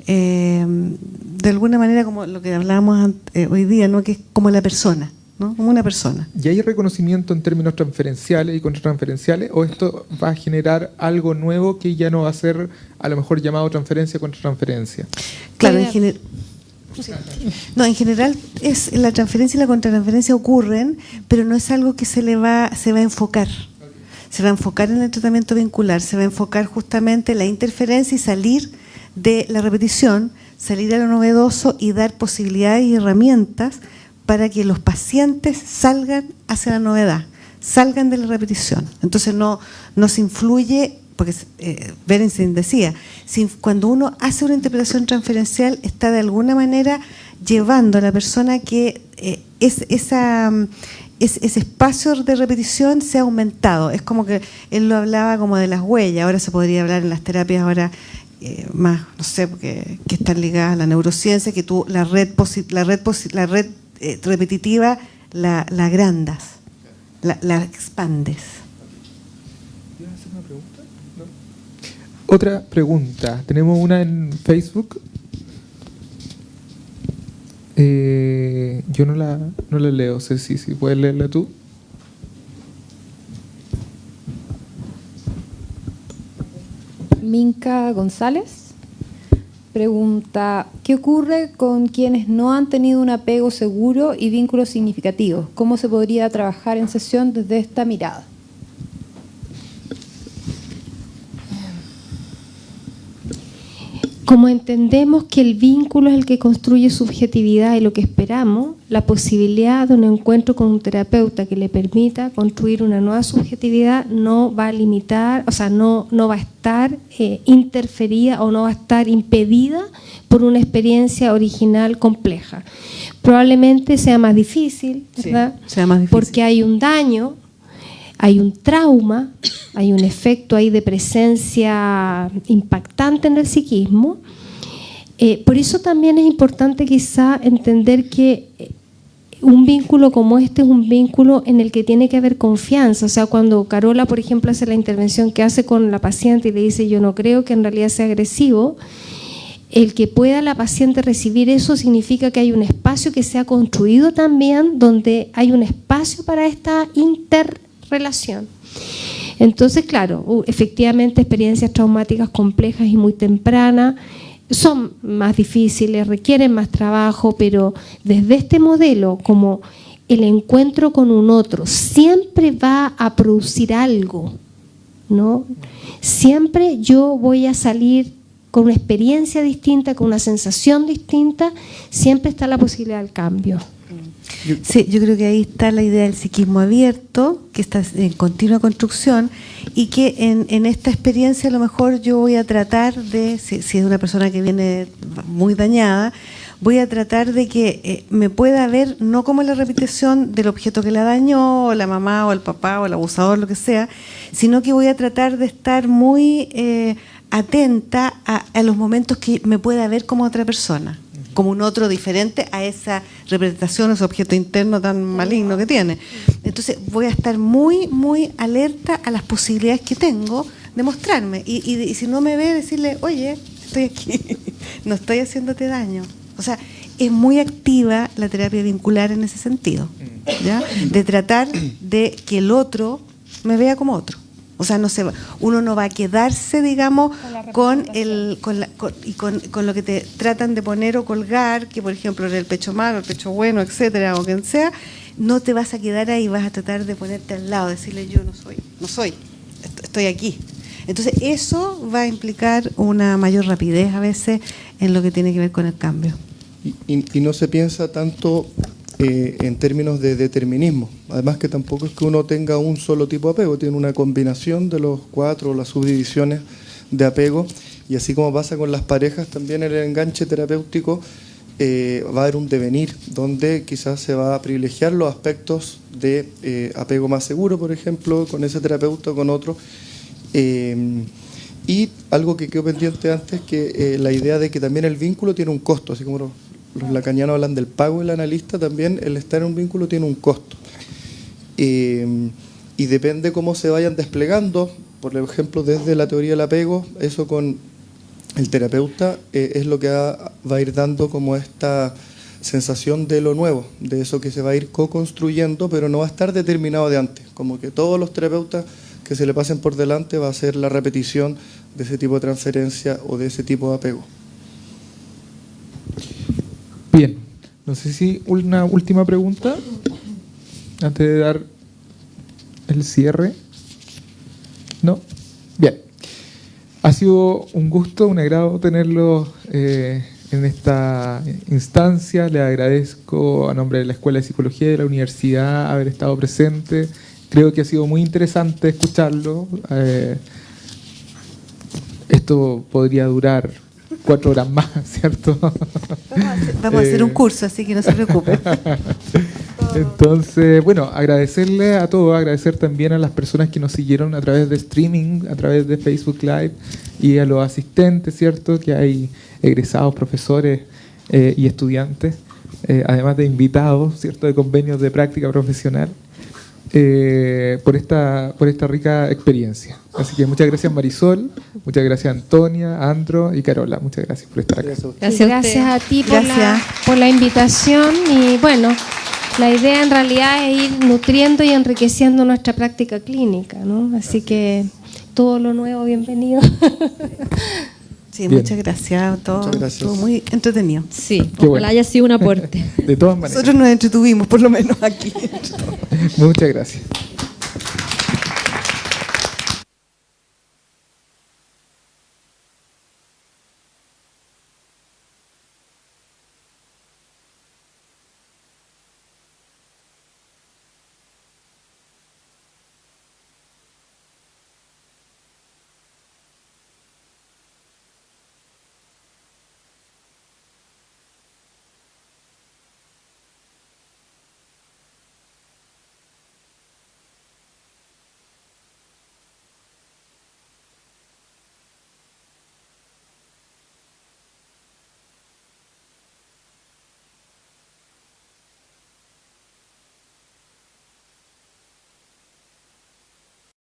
de alguna manera como lo que hablábamos hoy día, ¿no? Que es como la persona, ¿no? Como una persona. ¿Y hay reconocimiento en términos transferenciales y contratransferenciales? ¿O esto va a generar algo nuevo que ya no va a ser a lo mejor llamado transferencia contra transferencia? Claro, No, en general es la transferencia y la contratransferencia ocurren, pero no es algo que se va a enfocar. Se va a enfocar en el tratamiento vincular, se va a enfocar justamente en la interferencia y salir de la repetición, salir a lo novedoso y dar posibilidades y herramientas para que los pacientes salgan hacia la novedad, salgan de la repetición. Entonces no se influye, porque Berenstein decía, cuando uno hace una interpretación transferencial está de alguna manera llevando a la persona que ese espacio de repetición se ha aumentado. Es como que él lo hablaba como de las huellas, ahora se podría hablar en las terapias ahora más, no sé, porque que están ligadas a la neurociencia, que tú la red repetitiva la agrandas, la expandes. ¿Quieres hacer una pregunta? No. Otra pregunta. Tenemos una en Facebook. Yo no la leo, Ceci, si puedes leerla tú. Minka González pregunta: ¿qué ocurre con quienes no han tenido un apego seguro y vínculos significativos? ¿Cómo se podría trabajar en sesión desde esta mirada? Como entendemos que el vínculo es el que construye subjetividad y lo que esperamos, la posibilidad de un encuentro con un terapeuta que le permita construir una nueva subjetividad no va a limitar, o sea, no va a estar interferida o no va a estar impedida por una experiencia original compleja. Probablemente sea más difícil, ¿verdad? Sí, sea más difícil. Porque hay un daño, hay un trauma, hay un efecto ahí de presencia impactante en el psiquismo. Por eso también es importante quizá entender que un vínculo como este es un vínculo en el que tiene que haber confianza. O sea, cuando Carola, por ejemplo, hace la intervención que hace con la paciente y le dice yo no creo que en realidad sea agresivo, el que pueda la paciente recibir eso significa que hay un espacio que se ha construido también donde hay un espacio para esta interrelación. Entonces, claro, efectivamente experiencias traumáticas complejas y muy tempranas son más difíciles, requieren más trabajo, pero desde este modelo, como el encuentro con un otro siempre va a producir algo, ¿no? Siempre yo voy a salir con una experiencia distinta, con una sensación distinta, siempre está la posibilidad del cambio. Sí, yo creo que ahí está la idea del psiquismo abierto, que está en continua construcción y que en esta experiencia a lo mejor yo voy a tratar de, si es una persona que viene muy dañada, voy a tratar de que me pueda ver no como la repetición del objeto que la dañó, o la mamá, o el papá, o el abusador, lo que sea, sino que voy a tratar de estar muy atenta a los momentos que me pueda ver como otra persona, como un otro diferente a esa representación, ese objeto interno tan maligno que tiene. Entonces voy a estar muy, muy alerta a las posibilidades que tengo de mostrarme. Y si no me ve, decirle, oye, estoy aquí, no estoy haciéndote daño. O sea, es muy activa la terapia vincular en ese sentido, ¿ya? De tratar de que el otro me vea como otro. O sea, uno no va a quedarse, digamos, con lo que te tratan de poner o colgar, que por ejemplo en el pecho malo, el pecho bueno, etcétera, o quien sea, no te vas a quedar ahí, vas a tratar de ponerte al lado, decirle yo no soy, estoy aquí. Entonces eso va a implicar una mayor rapidez a veces en lo que tiene que ver con el cambio. Y no se piensa tanto en términos de determinismo. Además que tampoco es que uno tenga un solo tipo de apego, tiene una combinación de los 4 o las subdivisiones de apego, y así como pasa con las parejas, también en el enganche terapéutico va a haber un devenir donde quizás se va a privilegiar los aspectos de apego más seguro, por ejemplo, con ese terapeuta o con otro. Y algo que quedó pendiente antes, que la idea de que también el vínculo tiene un costo, así como los lacanianos hablan del pago del analista, también el estar en un vínculo tiene un costo. Y depende cómo se vayan desplegando, por ejemplo, desde la teoría del apego, eso con el terapeuta es lo que va a ir dando como esta sensación de lo nuevo, de eso que se va a ir co-construyendo, pero no va a estar determinado de antes, como que todos los terapeutas que se le pasen por delante va a ser la repetición de ese tipo de transferencia o de ese tipo de apego. Bien, no sé si una última pregunta antes de dar el cierre. ¿No? Bien. Ha sido un gusto, un agrado tenerlo en esta instancia. Le agradezco a nombre de la Escuela de Psicología de la Universidad haber estado presente. Creo que ha sido muy interesante escucharlo. Esto podría durar 4 horas más, ¿cierto? Vamos a hacer un curso, así que no se preocupen. Entonces, bueno, agradecerle a todos, agradecer también a las personas que nos siguieron a través de streaming, a través de Facebook Live, y a los asistentes, ¿cierto? Que hay egresados, profesores y estudiantes, además de invitados, ¿cierto? De convenios de práctica profesional, por esta rica experiencia. Así que muchas gracias, Marisol, muchas gracias, Antonia, Andro y Carola. Muchas gracias por estar acá. Gracias a ti Gracias. por la invitación y bueno, la idea en realidad es ir nutriendo y enriqueciendo nuestra práctica clínica, ¿no? Así que todo lo nuevo, bienvenido. Sí, Bien. muchas gracias. Todo, Muchas gracias. todo muy entretenido. Sí, Qué ojalá bueno. haya sido un aporte. De todas maneras, Nosotros nos entretuvimos, por lo menos aquí. muchas gracias.